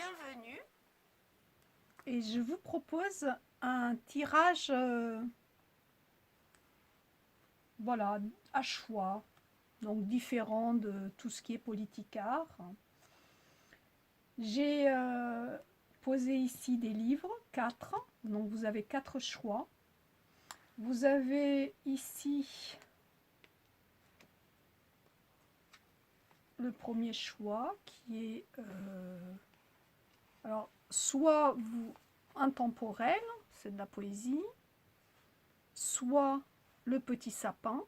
bienvenue. Et je vous propose un tirage voilà, à choix, donc différent de tout ce qui est politicard. J'ai posé ici des livres, 4, donc vous avez 4 choix. Vous avez ici le premier choix qui est alors soit vous intemporel, c'est de la poésie, soit le petit sapin,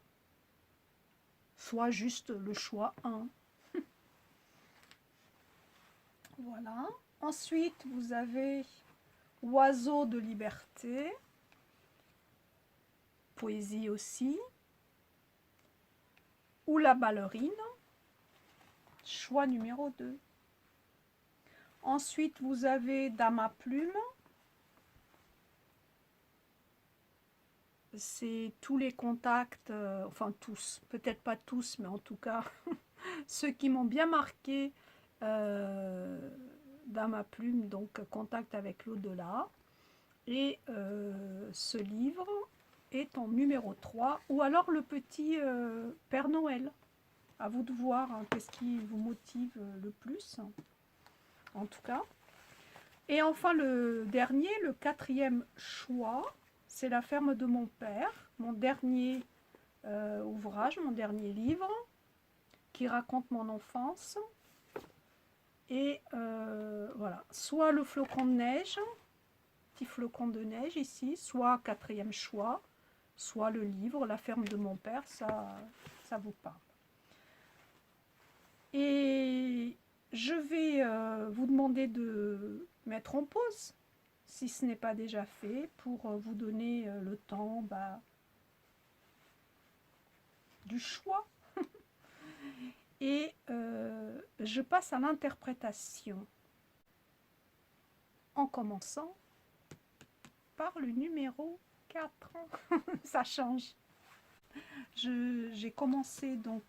soit juste le choix 1. Voilà. Ensuite, vous avez Oiseau de liberté, poésie aussi, ou La ballerine, choix numéro 2. Ensuite, vous avez Dame à plume, c'est tous les contacts, enfin tous, peut-être pas tous, mais en tout cas ceux qui m'ont bien marqué, Dame à plume, donc contact avec l'au-delà. Et ce livre est en numéro 3, ou alors le petit Père Noël. À vous de voir hein, qu'est-ce qui vous motive le plus, en tout cas. Et enfin le dernier, le 4e choix, c'est La ferme de mon père, mon dernier ouvrage, mon dernier livre, qui raconte mon enfance. Et voilà, soit le flocon de neige, petit flocon de neige ici, soit 4e choix, soit le livre La ferme de mon père, ça vous parle. Et je vais vous demander de mettre en pause, si ce n'est pas déjà fait, pour vous donner le temps du choix. Et je passe à l'interprétation, en commençant par le numéro 4. Ça change. J'ai commencé, donc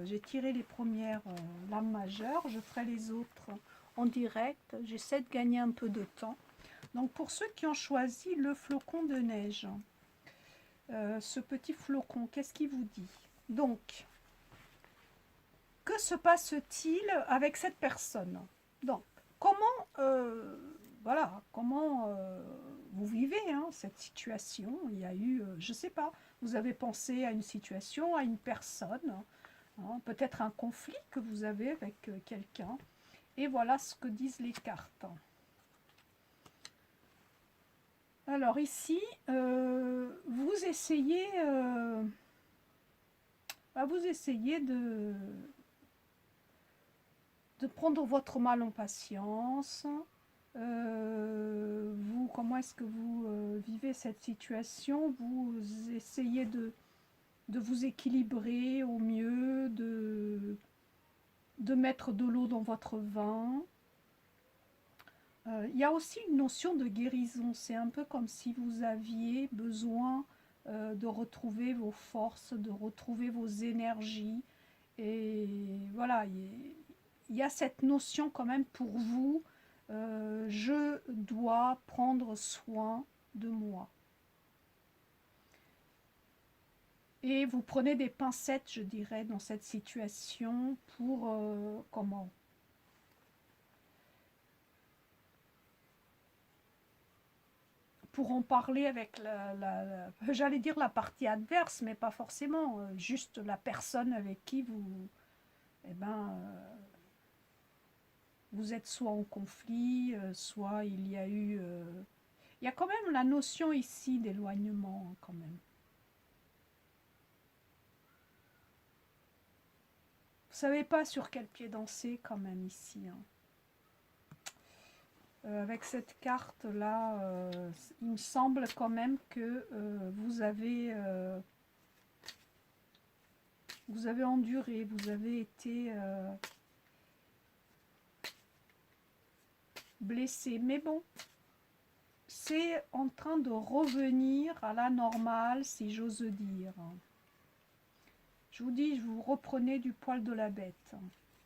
j'ai tiré les premières lames majeures, je ferai les autres en direct, j'essaie de gagner un peu de temps. Donc pour ceux qui ont choisi le flocon de neige, ce petit flocon, qu'est-ce qu'il vous dit? Donc, que se passe-t-il avec cette personne? Donc, comment vous vivez hein, cette situation? Il y a eu, je ne sais pas, vous avez pensé à une situation, à une personne, hein, peut-être un conflit que vous avez avec quelqu'un. Et voilà ce que disent les cartes. Alors ici, vous essayez de prendre votre mal en patience. Comment est-ce que vous vivez cette situation? Vous essayez de vous équilibrer au mieux, de mettre de l'eau dans votre vin. Il y a aussi une notion de guérison. C'est un peu comme si vous aviez besoin de retrouver vos forces, de retrouver vos énergies. Et voilà, il y a cette notion quand même pour vous, je dois prendre soin de moi. Et vous prenez des pincettes, je dirais, dans cette situation pour comment pour en parler avec j'allais dire la partie adverse, mais pas forcément, juste la personne avec qui vous, eh ben, vous êtes soit en conflit, soit il y a quand même la notion ici d'éloignement, hein, quand même. Vous savez pas sur quel pied danser quand même ici. Hein. Avec cette carte là, il me semble quand même que vous avez enduré, vous avez été blessé. Mais bon, c'est en train de revenir à la normale, si j'ose dire. Je vous dis, vous reprenez du poil de la bête.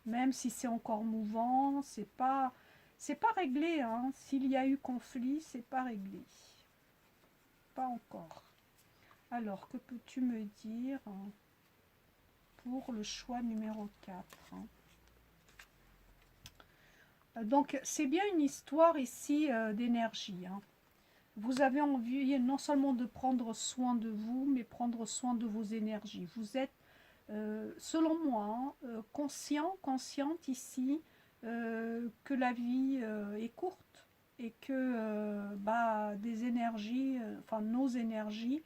Même si c'est encore mouvant, c'est pas... C'est pas réglé, hein. S'il y a eu conflit, c'est pas réglé. Pas encore. Alors, que peux-tu me dire pour le choix numéro 4? Donc, c'est bien une histoire ici d'énergie. Vous avez envie non seulement de prendre soin de vous, mais prendre soin de vos énergies. Vous êtes, selon moi, consciente ici que la vie est courte et que des énergies, enfin nos énergies,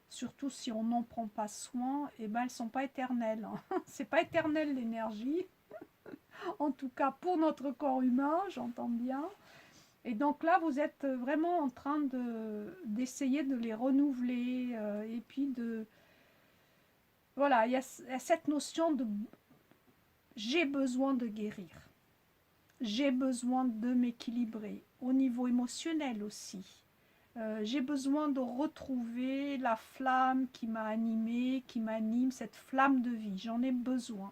surtout si on n'en prend pas soin, elles ne sont pas éternelles. C'est pas éternel l'énergie, en tout cas pour notre corps humain, j'entends bien. Et donc là, vous êtes vraiment en train d'essayer de les renouveler et puis de... Voilà, il y a cette notion de j'ai besoin de guérir. J'ai besoin de m'équilibrer au niveau émotionnel aussi. J'ai besoin de retrouver la flamme qui m'a animée, qui m'anime, cette flamme de vie. J'en ai besoin.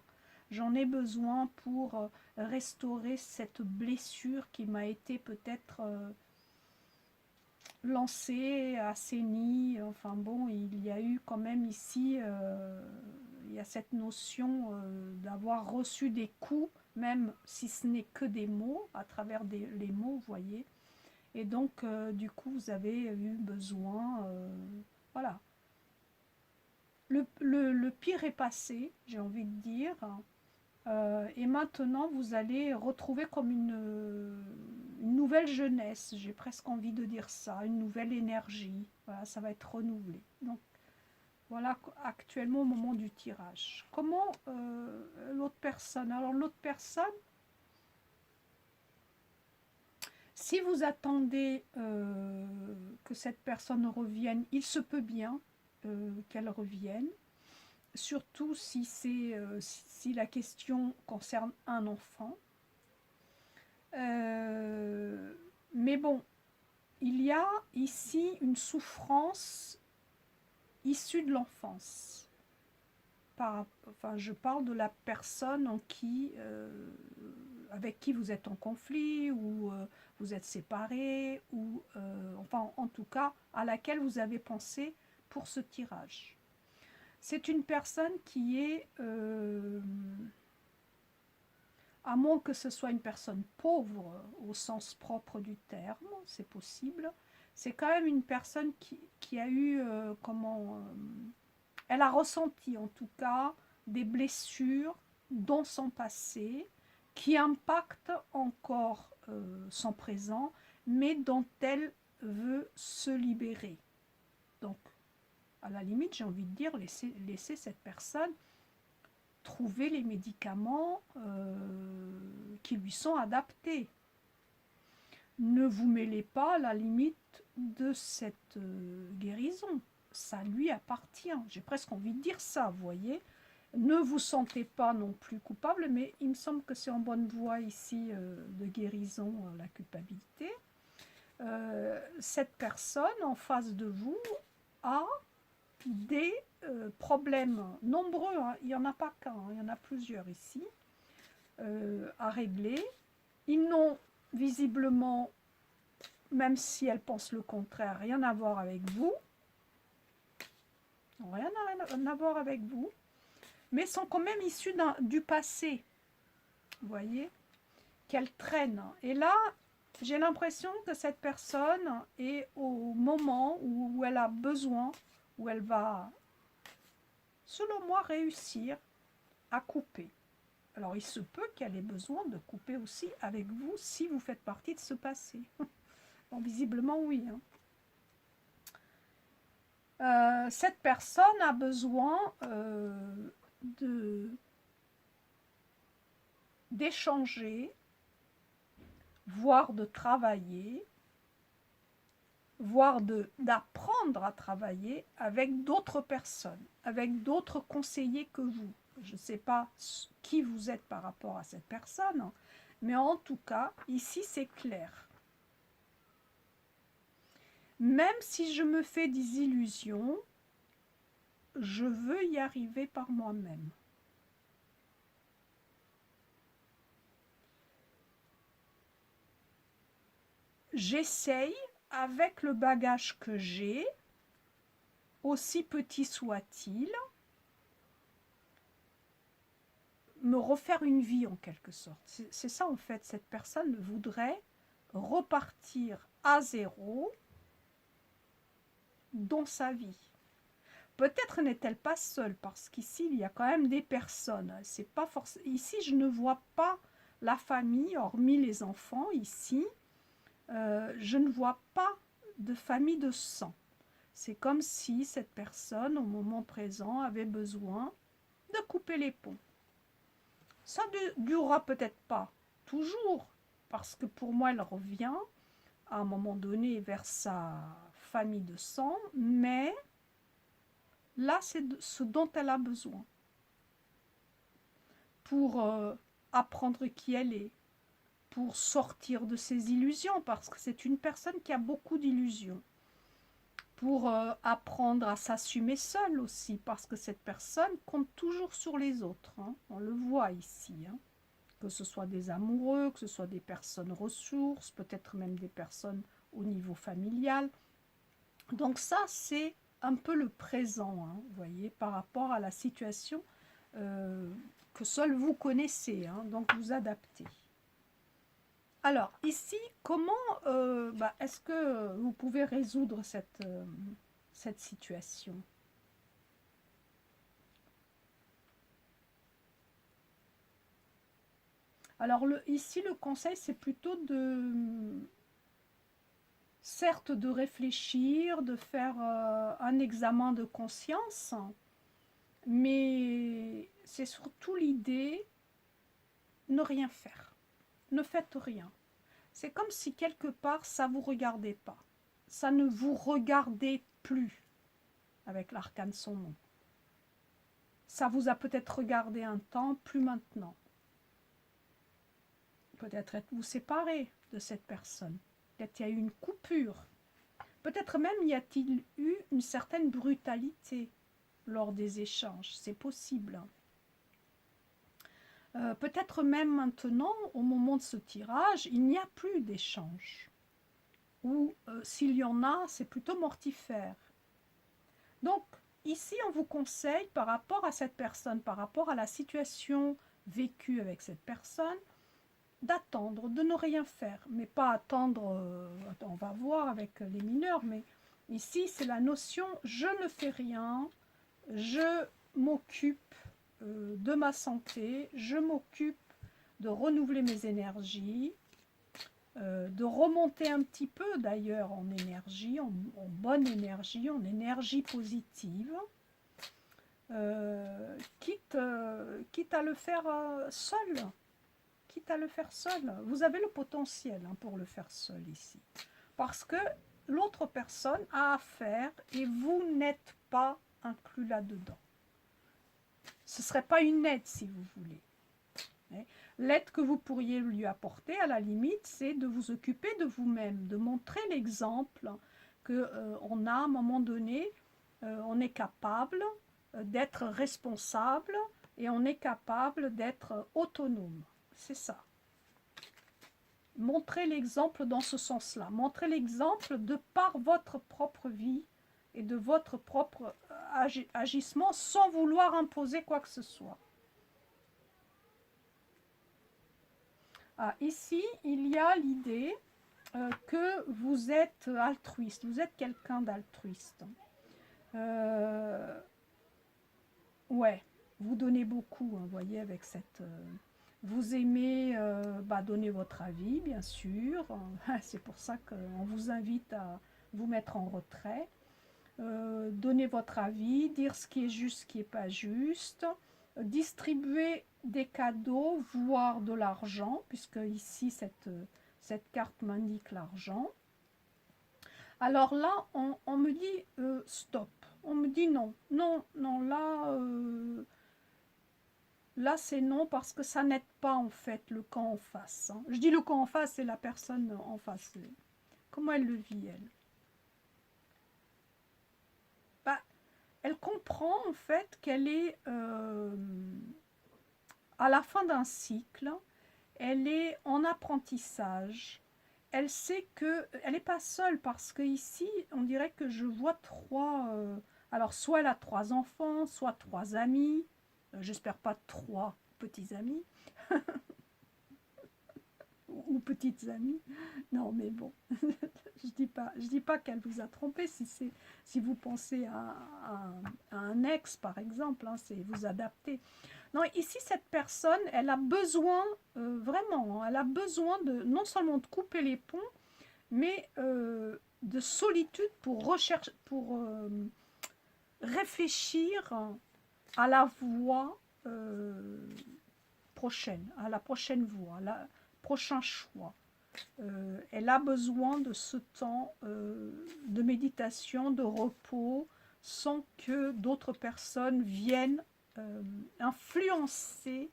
J'en ai besoin pour restaurer cette blessure qui m'a été peut-être lancée, assainie. Enfin bon, il y a eu quand même ici, il y a cette notion d'avoir reçu des coups, même si ce n'est que des mots, à travers les mots, vous voyez. Et donc, du coup, vous avez eu besoin, voilà. Le pire est passé, j'ai envie de dire. Et maintenant, vous allez retrouver comme une nouvelle jeunesse, j'ai presque envie de dire ça, une nouvelle énergie. Voilà, ça va être renouvelé. Donc, voilà actuellement au moment du tirage. Comment l'autre personne? Alors, l'autre personne, si vous attendez que cette personne revienne, il se peut bien qu'elle revienne, surtout si la question concerne un enfant. Mais bon, il y a ici une souffrance issue de l'enfance. Enfin, je parle de la personne avec qui vous êtes en conflit ou vous êtes séparés ou enfin en tout cas à laquelle vous avez pensé pour ce tirage. C'est une personne qui est, à moins que ce soit une personne pauvre au sens propre du terme, c'est possible, c'est quand même une personne qui a eu, elle a ressenti en tout cas des blessures dans son passé qui impactent encore son présent, mais dont elle veut se libérer. Donc, à la limite, j'ai envie de dire, laisser cette personne trouver les médicaments qui lui sont adaptés. Ne vous mêlez pas à la limite de cette guérison. Ça lui appartient. J'ai presque envie de dire ça, vous voyez. Ne vous sentez pas non plus coupable, mais il me semble que c'est en bonne voie ici de guérison, la culpabilité. Cette personne en face de vous a des problèmes nombreux, hein. Il n'y en a pas qu'un, hein, il y en a plusieurs ici, à régler. Ils n'ont visiblement, même si elle pense le contraire, rien à voir avec vous. Rien à voir avec vous. Mais sont quand même issus du passé. Vous voyez, qu'elle traîne. Et là, j'ai l'impression que cette personne est au moment où elle a besoin, où elle va, selon moi, réussir à couper. Alors, il se peut qu'elle ait besoin de couper aussi avec vous si vous faites partie de ce passé. Bon, visiblement, oui. Cette personne a besoin d'échanger, voire de travailler, voire d'apprendre à travailler avec d'autres personnes, avec d'autres conseillers que vous. Je ne sais pas qui vous êtes par rapport à cette personne, mais en tout cas, ici, c'est clair. Même si je me fais des illusions, je veux y arriver par moi-même. j'essaye, avec le bagage que j'ai, aussi petit soit-il, me refaire une vie en quelque sorte. C'est ça en fait, cette personne voudrait repartir à zéro dans sa vie. Peut-être n'est-elle pas seule, parce qu'ici, il y a quand même des personnes. C'est pas forcément. Ici, je ne vois pas la famille, hormis les enfants, ici. Je ne vois pas de famille de sang. C'est comme si cette personne, au moment présent, avait besoin de couper les ponts. Ça ne durera peut-être pas toujours, parce que pour moi, elle revient à un moment donné vers sa famille de sang, mais là, c'est ce dont elle a besoin pour apprendre qui elle est, pour sortir de ses illusions, parce que c'est une personne qui a beaucoup d'illusions, pour apprendre à s'assumer seule aussi, parce que cette personne compte toujours sur les autres, hein. On le voit ici, hein. Que ce soit des amoureux, que ce soit des personnes ressources, peut-être même des personnes au niveau familial. Donc ça, c'est un peu le présent, hein, vous voyez, par rapport à la situation que seul vous connaissez, hein, donc vous adaptez. Alors, ici, comment est-ce que vous pouvez résoudre cette situation? Alors, ici, le conseil, c'est plutôt certes, de réfléchir, de faire un examen de conscience, mais c'est surtout l'idée, ne rien faire. Ne faites rien. C'est comme si quelque part, ça ne vous regardait pas. Ça ne vous regardait plus avec l'arcane saumon. Ça vous a peut-être regardé un temps, plus maintenant. Peut-être êtes-vous séparé de cette personne. Peut-être il y a eu une coupure. Peut-être même y a-t-il eu une certaine brutalité lors des échanges. C'est possible. Peut-être même maintenant, au moment de ce tirage, il n'y a plus d'échange. Ou s'il y en a, c'est plutôt mortifère. Donc, ici, on vous conseille, par rapport à cette personne, par rapport à la situation vécue avec cette personne, d'attendre, de ne rien faire. Mais pas attendre, on va voir avec les mineurs, mais ici, c'est la notion « je ne fais rien, je m'occupe de ma santé, je m'occupe de renouveler mes énergies, de remonter un petit peu d'ailleurs en énergie, en bonne énergie, en énergie positive, quitte à le faire seul, quitte à le faire seul. Vous avez le potentiel hein, pour le faire seul ici, parce que l'autre personne a à faire et vous n'êtes pas inclus là-dedans. Ce ne serait pas une aide si vous voulez. L'aide que vous pourriez lui apporter, à la limite, c'est de vous occuper de vous-même, de montrer l'exemple qu'on a à un moment donné, on est capable d'être responsable et on est capable d'être autonome. C'est ça. Montrez l'exemple dans ce sens-là. Montrez l'exemple de par votre propre vie et de votre propre agissement sans vouloir imposer quoi que ce soit. Ah, ici, il y a l'idée que vous êtes altruiste, vous êtes quelqu'un d'altruiste. Ouais, vous donnez beaucoup, vous voyez, avec cette... vous aimez donner votre avis, bien sûr. C'est pour ça qu'on vous invite à vous mettre en retrait. Donner votre avis, dire ce qui est juste, ce qui n'est pas juste. Distribuer des cadeaux, voire de l'argent, puisque ici, cette carte m'indique l'argent. Alors là, on me dit stop. On me dit non. Non, non, là c'est non parce que ça n'aide pas en fait le camp en face. Hein. Je dis le camp en face, c'est la personne en face. Comment elle le vit, elle? Bah, elle comprend en fait qu'elle est à la fin d'un cycle, elle est en apprentissage, elle sait que elle n'est pas seule parce que ici, on dirait que je vois trois. Alors, soit elle a trois enfants, soit trois amis. J'espère pas trois petits amis ou petites amies. Non, mais bon, je dis pas qu'elle vous a trompé si vous pensez à un ex par exemple, hein, c'est vous adapter. Non, ici cette personne, elle a besoin vraiment, hein, elle a besoin de non seulement de couper les ponts, mais de solitude pour rechercher, pour réfléchir à la voie prochaine, à la prochaine voie, à la prochain choix. Elle a besoin de ce temps de méditation, de repos, sans que d'autres personnes viennent influencer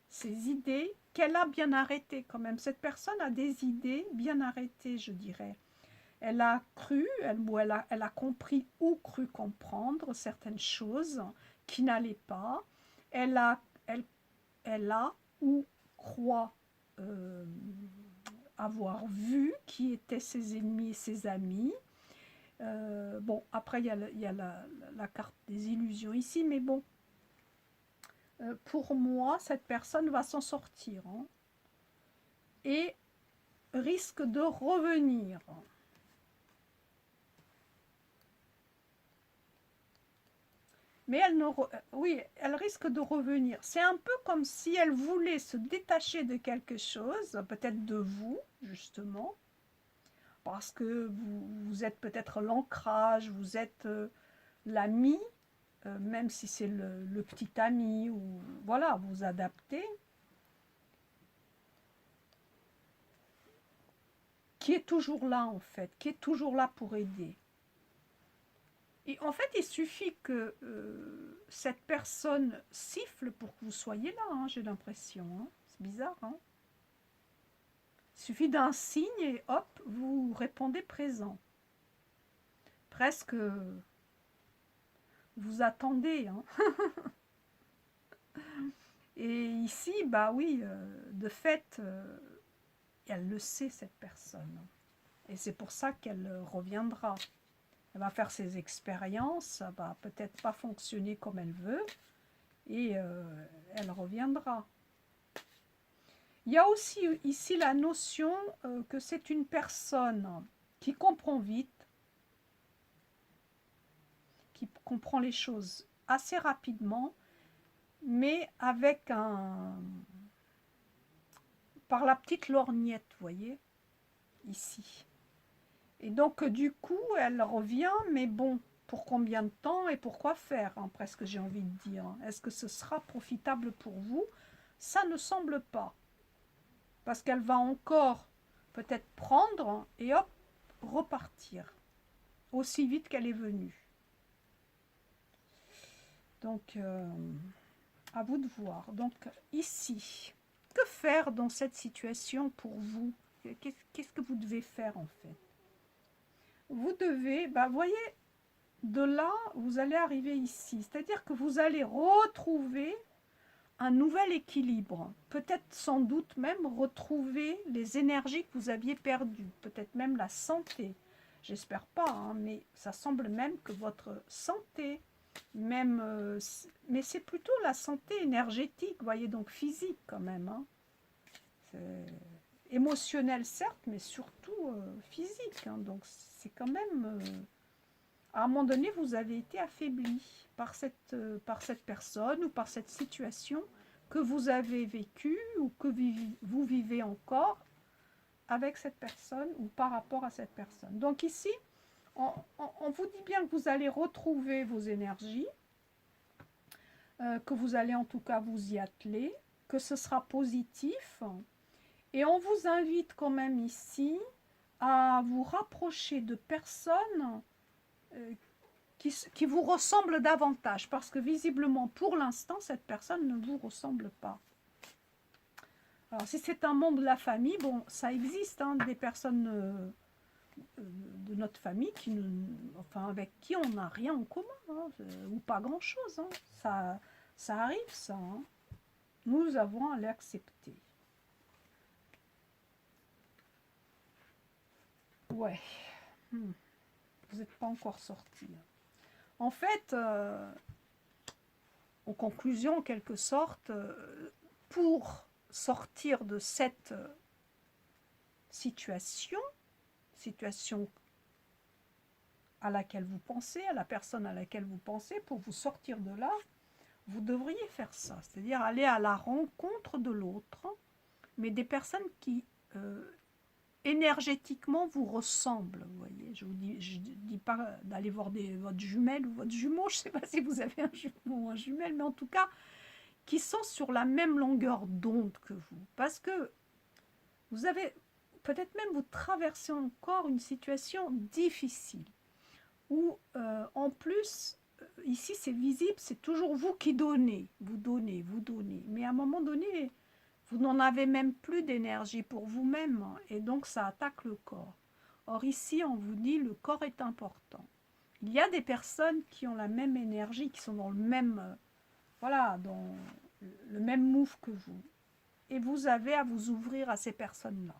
ses idées qu'elle a bien arrêtées quand même. Cette personne a des idées bien arrêtées, je dirais. Elle a cru, elle a compris ou cru comprendre certaines choses qui n'allaient pas. Elle a, elle, elle a ou croit avoir vu qui étaient ses ennemis et ses amis. Bon, après, il y a la carte des illusions ici, mais bon, pour moi, cette personne va s'en sortir hein, et risque de revenir. Mais elle ne oui, elle risque de revenir. C'est un peu comme si elle voulait se détacher de quelque chose, peut-être de vous, justement, parce que vous êtes peut-être l'ancrage, vous êtes l'ami, même si c'est le petit ami, ou voilà, vous adaptez, qui est toujours là en fait, qui est toujours là pour aider. Et en fait, il suffit que cette personne siffle pour que vous soyez là, hein, j'ai l'impression. Hein. C'est bizarre, hein. Il suffit d'un signe et hop, vous répondez présent. Presque, vous attendez. Hein. Et ici, bah oui, de fait, elle le sait, cette personne. Et c'est pour ça qu'elle reviendra. Elle va faire ses expériences, ça va peut-être pas fonctionner comme elle veut, et elle reviendra. Il y a aussi ici la notion que c'est une personne qui comprend vite, qui comprend les choses assez rapidement, mais avec par la petite lorgnette, vous voyez, ici. Et donc, du coup, elle revient, mais bon, pour combien de temps et pour quoi faire, hein, presque j'ai envie de dire. Est-ce que ce sera profitable pour vous? Ça ne semble pas. Parce qu'elle va encore peut-être prendre et hop, repartir. Aussi vite qu'elle est venue. Donc, à vous de voir. Donc, ici, que faire dans cette situation pour vous? Qu'est-ce que vous devez faire en fait? Vous devez, bah, voyez, de là, vous allez arriver ici. C'est-à-dire que vous allez retrouver un nouvel équilibre. Peut-être sans doute même retrouver les énergies que vous aviez perdues. Peut-être même la santé. J'espère pas, hein, mais ça semble même que votre santé, même, mais c'est plutôt la santé énergétique, vous voyez, donc physique quand même. Hein. Émotionnel certes, mais surtout physique. Hein, donc c'est quand même... à un moment donné, vous avez été affaibli par cette personne ou par cette situation que vous avez vécue ou que vous vivez encore avec cette personne ou par rapport à cette personne. Donc ici, on vous dit bien que vous allez retrouver vos énergies, que vous allez en tout cas vous y atteler, que ce sera positif. Et on vous invite quand même ici à vous rapprocher de personnes qui vous ressemblent davantage. Parce que visiblement, pour l'instant, cette personne ne vous ressemble pas. Alors, si c'est un membre de la famille, bon, ça existe, hein, des personnes de notre famille enfin, avec qui on n'a rien en commun, hein, ou pas grand-chose. Hein. Ça arrive, ça. Hein. Nous avons à l'accepter. Ouais. Hmm. Vous n'êtes pas encore sorti. En fait, en conclusion, en quelque sorte, pour sortir de cette situation à laquelle vous pensez, à la personne à laquelle vous pensez, pour vous sortir de là, vous devriez faire ça, c'est-à-dire aller à la rencontre de l'autre, mais des personnes qui énergétiquement vous ressemblent. Vous voyez, je dis pas d'aller voir votre jumelle ou votre jumeau, je ne sais pas si vous avez un jumeau ou un jumelle, mais en tout cas, qui sont sur la même longueur d'onde que vous. Parce que vous avez, peut-être même vous traversez encore une situation difficile, où en plus, ici c'est visible, c'est toujours vous qui donnez, vous donnez, vous donnez. Mais à un moment donné, vous n'en avez même plus d'énergie pour vous-même, et donc ça attaque le corps. Or ici, on vous dit, le corps est important. Il y a des personnes qui ont la même énergie, qui sont dans le même, voilà, dans le même move que vous. Et vous avez à vous ouvrir à ces personnes-là.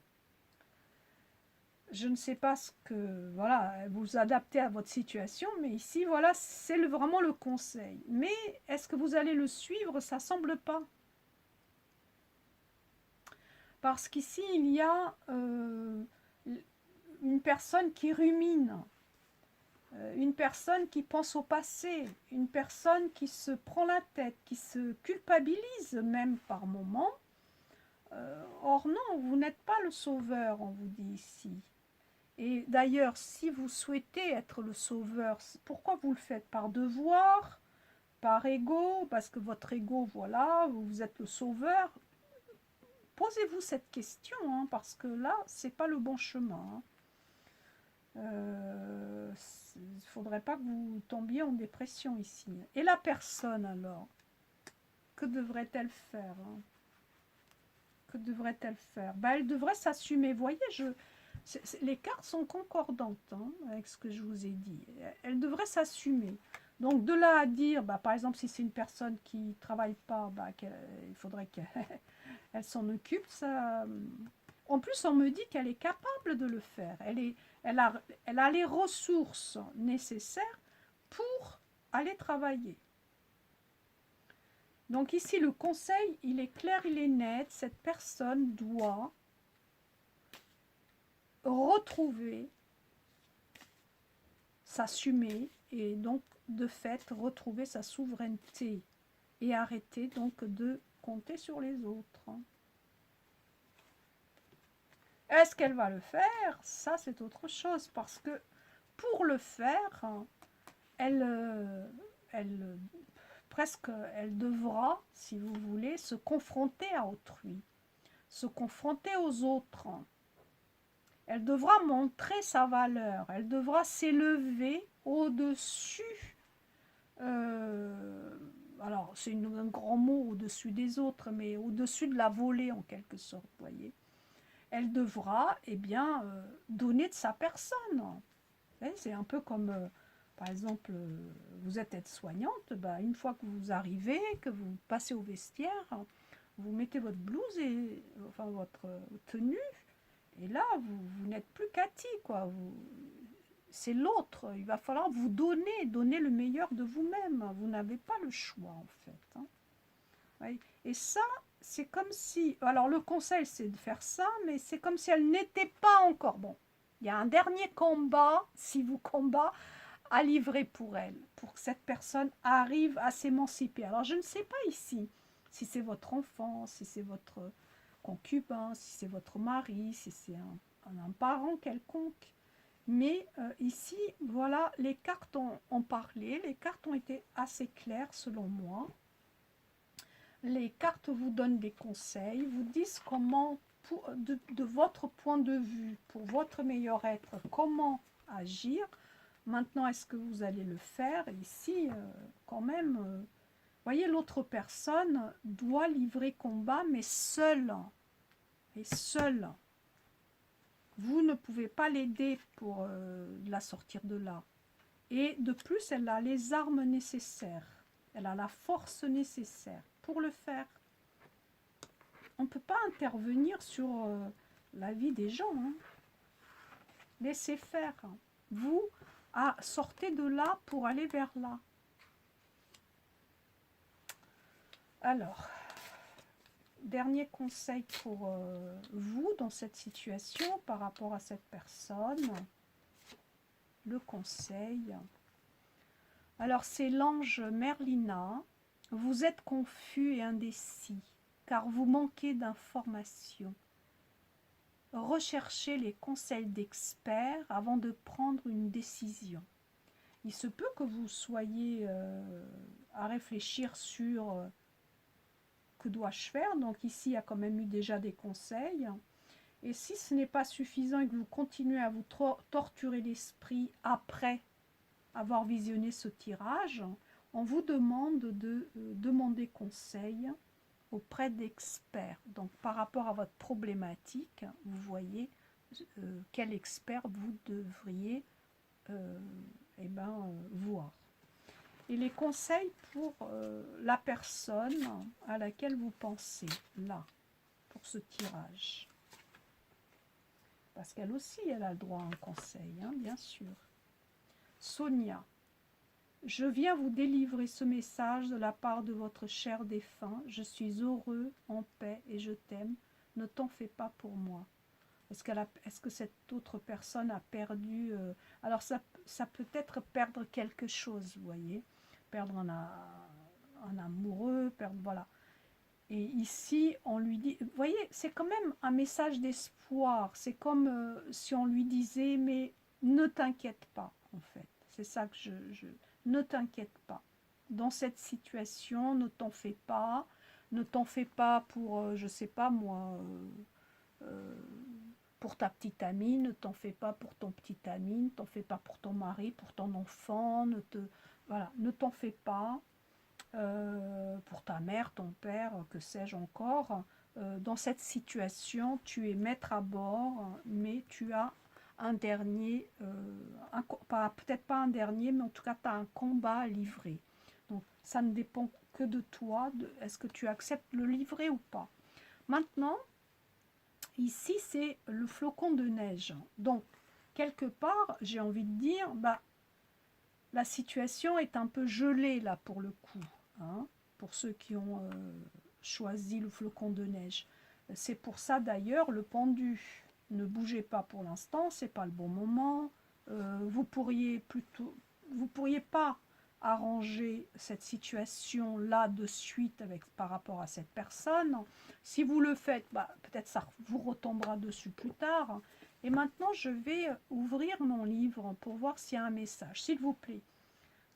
Je ne sais pas ce que, voilà, vous adaptez à votre situation, mais ici, voilà, c'est vraiment le conseil. Mais est-ce que vous allez le suivre? Ça semble pas. Parce qu'ici, il y a une personne qui rumine, une personne qui pense au passé, une personne qui se prend la tête, qui se culpabilise même par moments. Or non, vous n'êtes pas le sauveur, on vous dit ici. Et d'ailleurs, si vous souhaitez être le sauveur, pourquoi vous le faites? Par devoir, par ego, parce que votre ego, voilà, vous êtes le sauveur. Posez-vous cette question, hein, parce que là, c'est pas le bon chemin. Il ne faudrait pas que vous tombiez en dépression ici. Et la personne, alors, que devrait-elle faire, hein? Que devrait-elle faire? Ben, elle devrait s'assumer. Vous voyez, les cartes sont concordantes, hein, avec ce que je vous ai dit. Elle devrait s'assumer. Donc de là à dire, bah, par exemple, si c'est une personne qui ne travaille pas, bah, il faudrait qu'elle s'en occupe. Ça. En plus, on me dit qu'elle est capable de le faire. Elle a les ressources nécessaires pour aller travailler. Donc ici, le conseil, il est clair, il est net. Cette personne doit retrouver, s'assumer et donc de fait retrouver sa souveraineté et arrêter donc de compter sur les autres. Est-ce qu'elle va le faire? Ça c'est autre chose, parce que pour le faire, elle presque elle devra, si vous voulez, se confronter à autrui, se confronter aux autres. Elle devra montrer sa valeur, elle devra s'élever au-dessus. Alors, c'est un grand mot, au-dessus des autres, mais au-dessus de la volée en quelque sorte, voyez. Elle devra, eh bien, donner de sa personne. C'est un peu comme, par exemple, vous êtes aide-soignante, bah, une fois que vous arrivez, que vous passez au vestiaire, vous mettez votre blouse et enfin votre tenue, et là, vous n'êtes plus Cathy, quoi. C'est l'autre. Il va falloir vous donner le meilleur de vous-même. Vous n'avez pas le choix, en fait. Hein. Oui. Et ça, c'est comme si... Alors, le conseil, c'est de faire ça, mais c'est comme si elle n'était pas encore... Bon, il y a un dernier combat, si vous combat, à livrer pour elle, pour que cette personne arrive à s'émanciper. Alors, je ne sais pas ici si c'est votre enfant, si c'est votre concubin, si c'est votre mari, si c'est un parent quelconque. Mais ici, voilà, les cartes ont parlé, les cartes ont été assez claires selon moi. Les cartes vous donnent des conseils, vous disent comment, de votre point de vue, pour votre meilleur être, comment agir. Maintenant, est-ce que vous allez le faire? Ici, quand même, voyez, l'autre personne doit livrer combat, mais seule. Et seule. Vous ne pouvez pas l'aider pour la sortir de là. Et de plus, elle a les armes nécessaires. Elle a la force nécessaire pour le faire. On ne peut pas intervenir sur la vie des gens. Hein. Laissez faire. Vous, sortez de là pour aller vers là. Alors, dernier conseil pour vous dans cette situation par rapport à cette personne. Le conseil. Alors, c'est l'ange Merlina. Vous êtes confus et indécis, car vous manquez d'informations. Recherchez les conseils d'experts avant de prendre une décision. Il se peut que vous soyez à réfléchir sur que dois-je faire. Donc ici, il y a quand même eu déjà des conseils. Et si ce n'est pas suffisant et que vous continuez à vous torturer l'esprit après avoir visionné ce tirage, on vous demande de demander conseil auprès d'experts. Donc par rapport à votre problématique, vous voyez quel expert vous devriez voir. Et les conseils pour la personne à laquelle vous pensez, là, pour ce tirage. Parce qu'elle aussi, elle a le droit à un conseil, hein, bien sûr. Sonia, je viens vous délivrer ce message de la part de votre cher défunt. Je suis heureux, en paix et je t'aime. Ne t'en fais pas pour moi. Est-ce que cette autre personne a perdu... alors ça peut être perdre quelque chose, vous voyez. Perdre un amoureux, perdre... Voilà. Et ici, on lui dit... Vous voyez, c'est quand même un message d'espoir. C'est comme si on lui disait, mais ne t'inquiète pas, en fait. C'est ça que ne t'inquiète pas. Dans cette situation, ne t'en fais pas. Ne t'en fais pas pour, je sais pas moi, pour ta petite amie, ne t'en fais pas pour ton petit ami, ne t'en fais pas pour ton mari, pour ton enfant, voilà, ne t'en fais pas pour ta mère, ton père, que sais-je encore. Dans cette situation, tu es maître à bord, mais tu as un dernier, peut-être pas un dernier, mais en tout cas, tu as un combat à livrer. Donc, ça ne dépend que de toi, est-ce que tu acceptes le livrer ou pas. Maintenant, ici, c'est le flocon de neige. Donc, quelque part, j'ai envie de dire, la situation est un peu gelée là pour le coup, hein, pour ceux qui ont choisi le flocon de neige. C'est pour ça d'ailleurs le pendu. Ne bougez pas pour l'instant, c'est pas le bon moment. Vous pourriez pas arranger cette situation là de suite par rapport à cette personne. Si vous le faites, peut-être ça vous retombera dessus plus tard. Et maintenant, je vais ouvrir mon livre pour voir s'il y a un message. S'il vous plaît,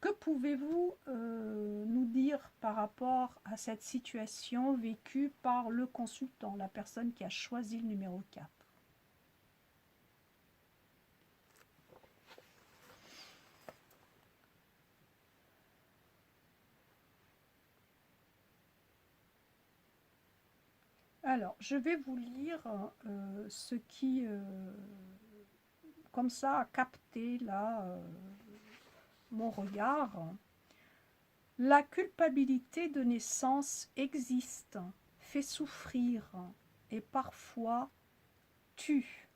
que pouvez-vous nous dire par rapport à cette situation vécue par le consultant, la personne qui a choisi le numéro 4? Alors, je vais vous lire ce qui, comme ça, a capté là mon regard. La culpabilité de naissance existe, fait souffrir et parfois tue.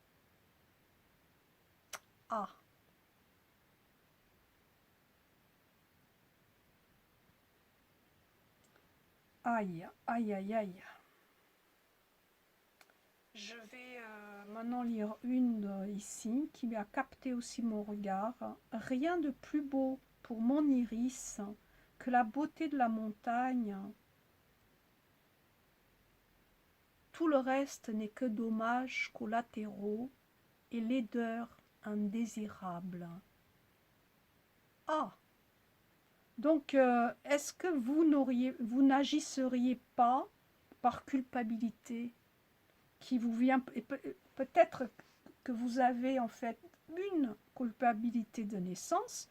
Ah. Aïe, aïe, aïe, aïe. Je vais maintenant lire une ici qui a capté aussi mon regard. Rien de plus beau pour mon iris que la beauté de la montagne. Tout le reste n'est que dommages collatéraux et laideur indésirable. Ah! Donc, est-ce que vous n'agisseriez pas par culpabilité qui vous vient, peut-être que vous avez en fait une culpabilité de naissance,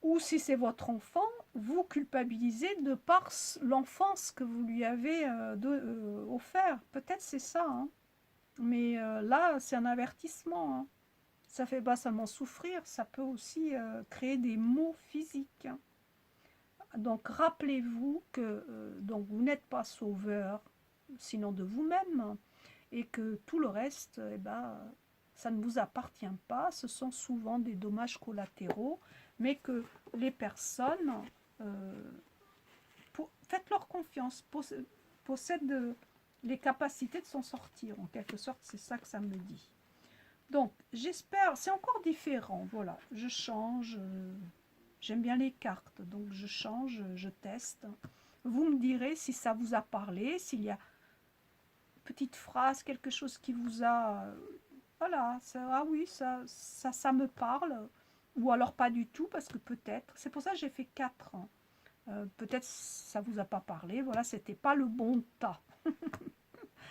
ou si c'est votre enfant, vous culpabilisez de par l'enfance que vous lui avez offert. Peut-être c'est ça, hein. Mais là, c'est un avertissement, hein. Ça fait pas seulement souffrir, ça peut aussi créer des maux physiques, hein. Donc rappelez-vous que donc vous n'êtes pas sauveur, sinon de vous-même, et que tout le reste, ça ne vous appartient pas, ce sont souvent des dommages collatéraux, mais que les personnes, faites-leur confiance, possèdent les capacités de s'en sortir, en quelque sorte, c'est ça que ça me dit. Donc, j'espère, c'est encore différent, voilà, je change, j'aime bien les cartes, donc je change, je teste. Vous me direz si ça vous a parlé, s'il y a une petite phrase, quelque chose qui vous a... voilà, ah oui, ça me parle, ou alors pas du tout, parce que peut-être, c'est pour ça que j'ai fait 4 ans. Peut-être ça vous a pas parlé, voilà, c'était pas le bon tas.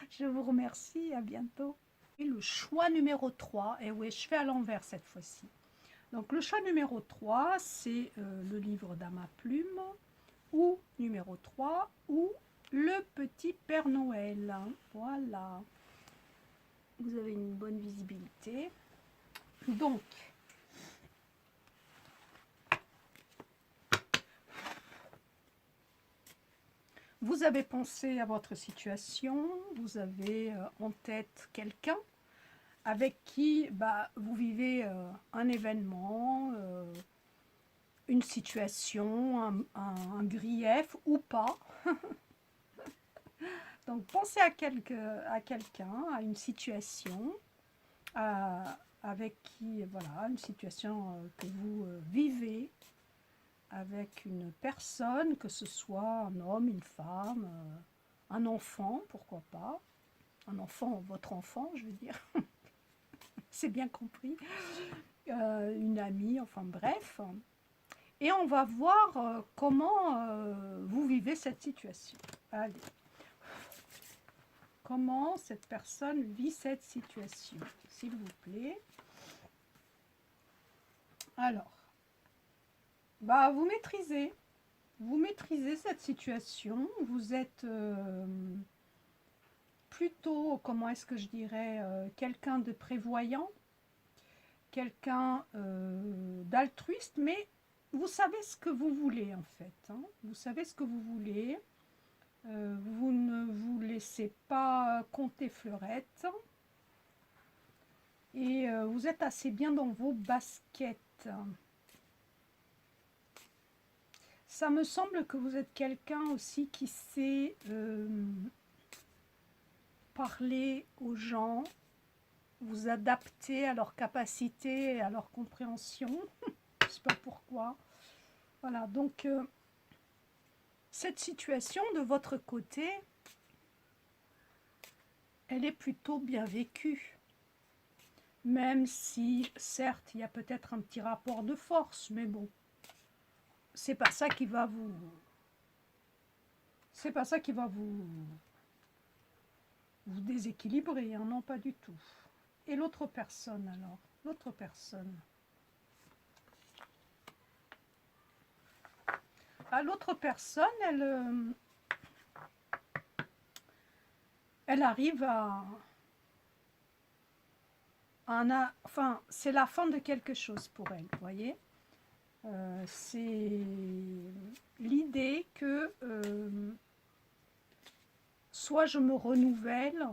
Je vous remercie, à bientôt. Et le choix numéro 3, et oui, je fais à l'envers cette fois-ci. Donc le choix numéro 3, c'est le livre d'Ama Plume, ou numéro 3, ou le petit Père Noël. Voilà. Vous avez une bonne visibilité. Donc, vous avez pensé à votre situation, vous avez en tête quelqu'un avec qui vous vivez un événement, une situation, un grief ou pas. Donc pensez à quelqu'un, à une situation avec qui, voilà, une situation que vous vivez avec une personne, que ce soit un homme, une femme, un enfant, pourquoi pas. Un enfant, votre enfant, je veux dire. C'est bien compris. Une amie, enfin bref. Et on va voir comment vous vivez cette situation. Allez. Comment cette personne vit cette situation, s'il vous plaît. Alors, vous maîtrisez cette situation. Vous êtes plutôt, comment est-ce que je dirais, quelqu'un de prévoyant, quelqu'un d'altruiste, mais vous savez ce que vous voulez en fait. Hein. Vous savez ce que vous voulez. Vous ne vous laissez pas compter fleurette. Et vous êtes assez bien dans vos baskets. Ça me semble que vous êtes quelqu'un aussi qui sait parler aux gens, vous adapter à leurs capacités et à leur compréhension. Je ne sais pas pourquoi. Voilà, donc cette situation de votre côté, elle est plutôt bien vécue. Même si, certes, il y a peut-être un petit rapport de force, mais bon, c'est pas ça qui va vous... C'est pas ça qui va vous déséquilibrer, hein, non, pas du tout. Et l'autre personne, alors, l'autre personne. L'autre personne, elle arrive à enfin, c'est la fin de quelque chose pour elle, vous voyez. C'est l'idée que soit je me renouvelle,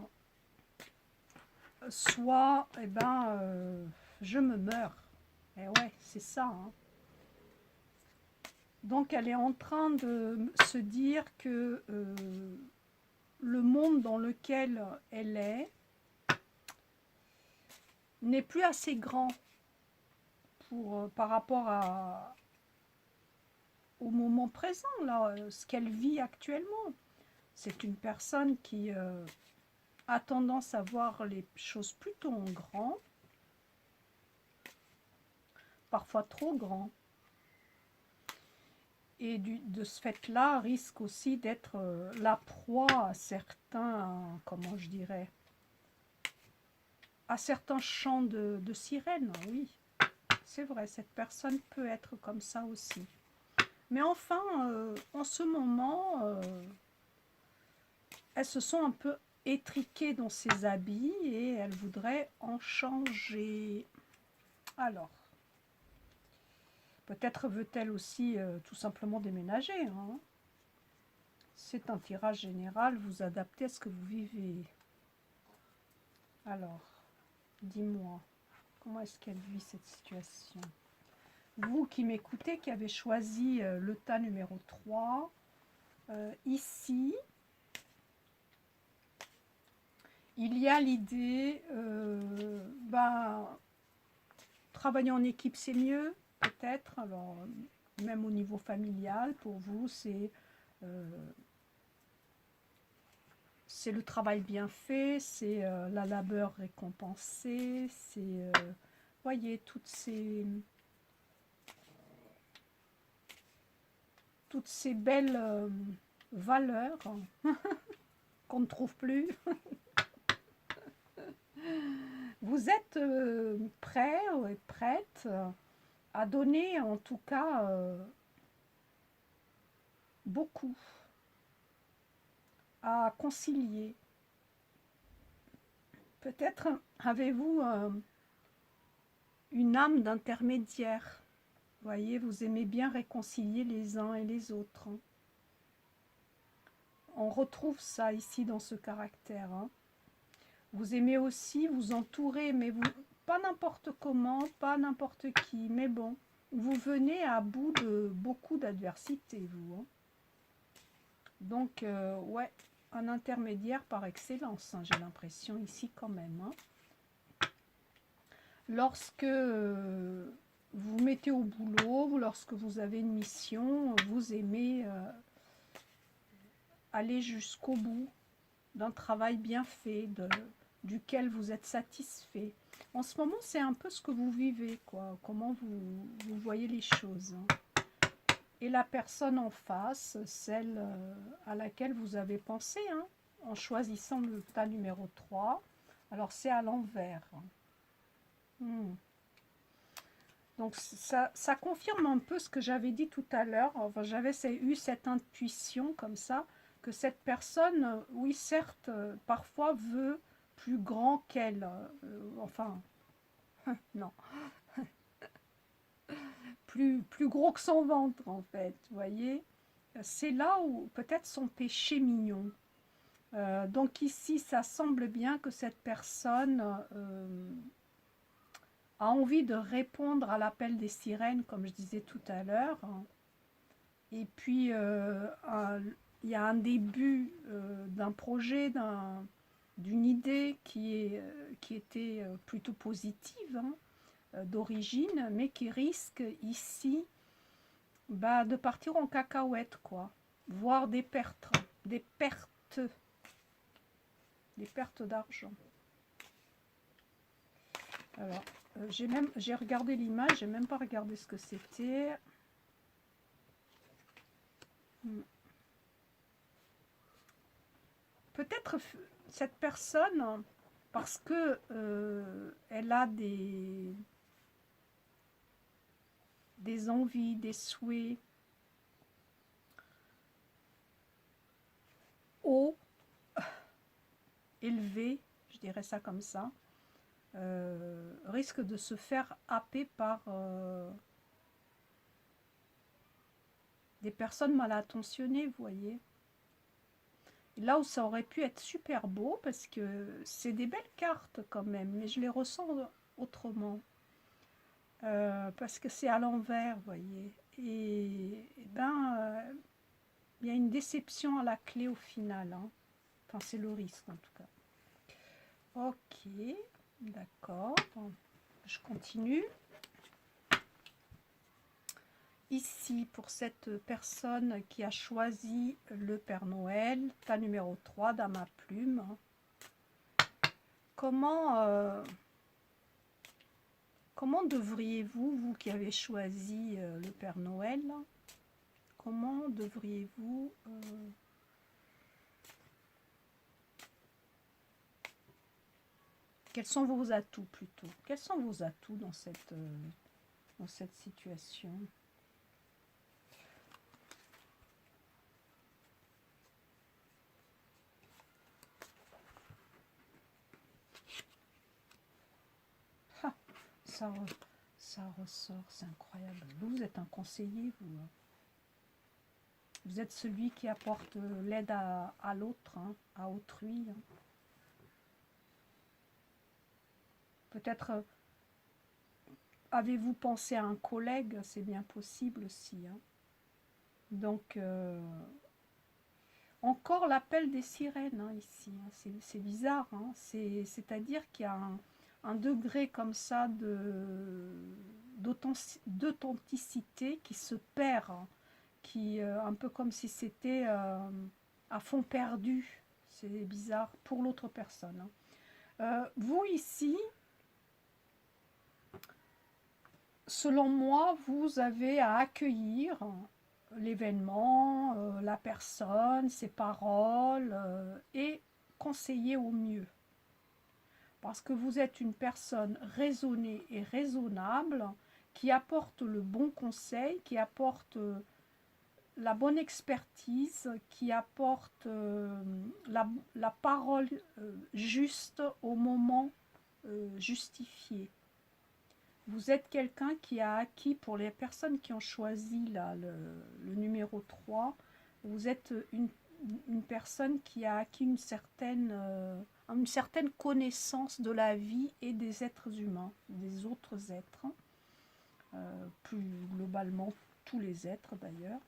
soit je me meurs. Et ouais, c'est ça. Hein. Donc elle est en train de se dire que le monde dans lequel elle est n'est plus assez grand pour, par rapport au moment présent, là, ce qu'elle vit actuellement. C'est une personne qui a tendance à voir les choses plutôt en grand, parfois trop grand. Et de ce fait-là, risque aussi d'être la proie à certains, comment je dirais, à certains chants de sirènes, oui. C'est vrai, cette personne peut être comme ça aussi. Mais enfin, en ce moment, elles se sont un peu étriquées dans ses habits et elles voudraient en changer. Alors, peut-être veut-elle aussi tout simplement déménager. Hein. C'est un tirage général, vous adaptez à ce que vous vivez. Alors, Dis-moi, comment est-ce qu'elle vit cette situation? Vous qui m'écoutez, qui avez choisi le tas numéro 3, ici, il y a l'idée, travailler en équipe c'est mieux, peut-être, alors même au niveau familial, pour vous, c'est le travail bien fait, c'est la labeur récompensée, c'est, voyez, toutes ces belles valeurs qu'on ne trouve plus. Vous êtes prêt et prête à donner en tout cas beaucoup, à concilier. Peut-être avez-vous une âme d'intermédiaire. Voyez, vous aimez bien réconcilier les uns et les autres. On retrouve ça ici dans ce caractère. Vous aimez aussi vous entourer, mais vous, pas n'importe comment, pas n'importe qui, mais bon, vous venez à bout de beaucoup d'adversité, vous. Donc, ouais, un intermédiaire par excellence, j'ai l'impression ici quand même. Lorsque vous mettez au boulot, lorsque vous avez une mission, vous aimez aller jusqu'au bout d'un travail bien fait, duquel vous êtes satisfait. En ce moment, c'est un peu ce que vous vivez, quoi. Comment vous voyez les choses. Et la personne en face, celle à laquelle vous avez pensé, en choisissant le tas numéro 3. Alors, c'est à l'envers. Donc, ça confirme un peu ce que j'avais dit tout à l'heure. Enfin, j'avais eu cette intuition comme ça, que cette personne, oui, certes, parfois veut plus grand qu'elle. Enfin, non. Plus gros que son ventre, en fait, vous voyez. C'est là où peut-être son péché mignon. Donc ici, ça semble bien que cette personne a envie de répondre à l'appel des sirènes, comme je disais tout à l'heure. Et puis, il y a un début d'un projet, d'une idée qui était plutôt positive, d'origine, mais qui risque ici de partir en cacahuète, quoi. Voire des pertes, des pertes d'argent. Alors, j'ai regardé l'image, j'ai même pas regardé ce que c'était. Peut-être cette personne, parce que elle a des envies, des souhaits hauts, élevés, je dirais ça comme ça, risque de se faire happer par des personnes mal attentionnées, vous voyez. Là où ça aurait pu être super beau, parce que c'est des belles cartes quand même, mais je les ressens autrement. Parce que c'est à l'envers, vous voyez. Et il y a une déception à la clé au final. Enfin, c'est le risque en tout cas. Ok, d'accord. Je continue. Ici, pour cette personne qui a choisi le Père Noël, tas numéro 3, Dame à plume. Comment devriez-vous, vous qui avez choisi le Père Noël, comment devriez-vous quels sont vos atouts plutôt? Quels sont vos atouts dans cette situation? Ah, ça ressort, c'est incroyable. Vous êtes un conseiller, vous. Vous êtes celui qui apporte l'aide à l'autre, à autrui. Peut-être avez-vous pensé à un collègue, c'est bien possible aussi. Hein. Donc, encore l'appel des sirènes hein, ici. Hein. C'est bizarre. Hein. C'est-à-dire qu'il y a un degré comme ça d'authenticité qui se perd. Hein, qui, un peu comme si c'était à fond perdu. C'est bizarre pour l'autre personne. Hein. Vous ici, selon moi, vous avez à accueillir l'événement, la personne, ses paroles et conseiller au mieux. Parce que vous êtes une personne raisonnée et raisonnable qui apporte le bon conseil, qui apporte la bonne expertise, qui apporte la parole juste au moment justifié. Vous êtes quelqu'un qui a acquis, pour les personnes qui ont choisi là, le numéro 3, vous êtes une personne qui a acquis une certaine connaissance de la vie et des êtres humains, des autres êtres, plus globalement tous les êtres d'ailleurs.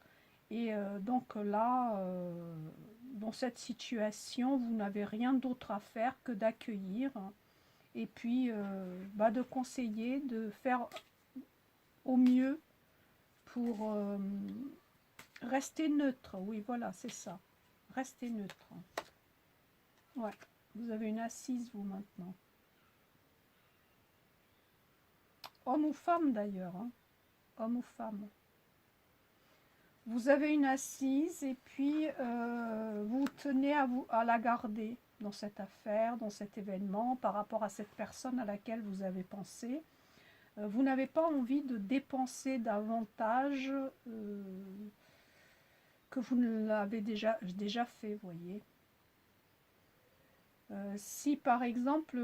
Et donc là, dans cette situation, vous n'avez rien d'autre à faire que d'accueillir et puis de conseiller, de faire au mieux pour rester neutre. Oui, voilà, c'est ça. Rester neutre. Ouais, vous avez une assise, vous, maintenant. Homme ou femme, d'ailleurs. Hein. Homme ou femme. Vous avez une assise et puis vous tenez à la garder dans cette affaire, dans cet événement, par rapport à cette personne à laquelle vous avez pensé. Vous n'avez pas envie de dépenser davantage que vous ne l'avez déjà fait, vous voyez. Si par exemple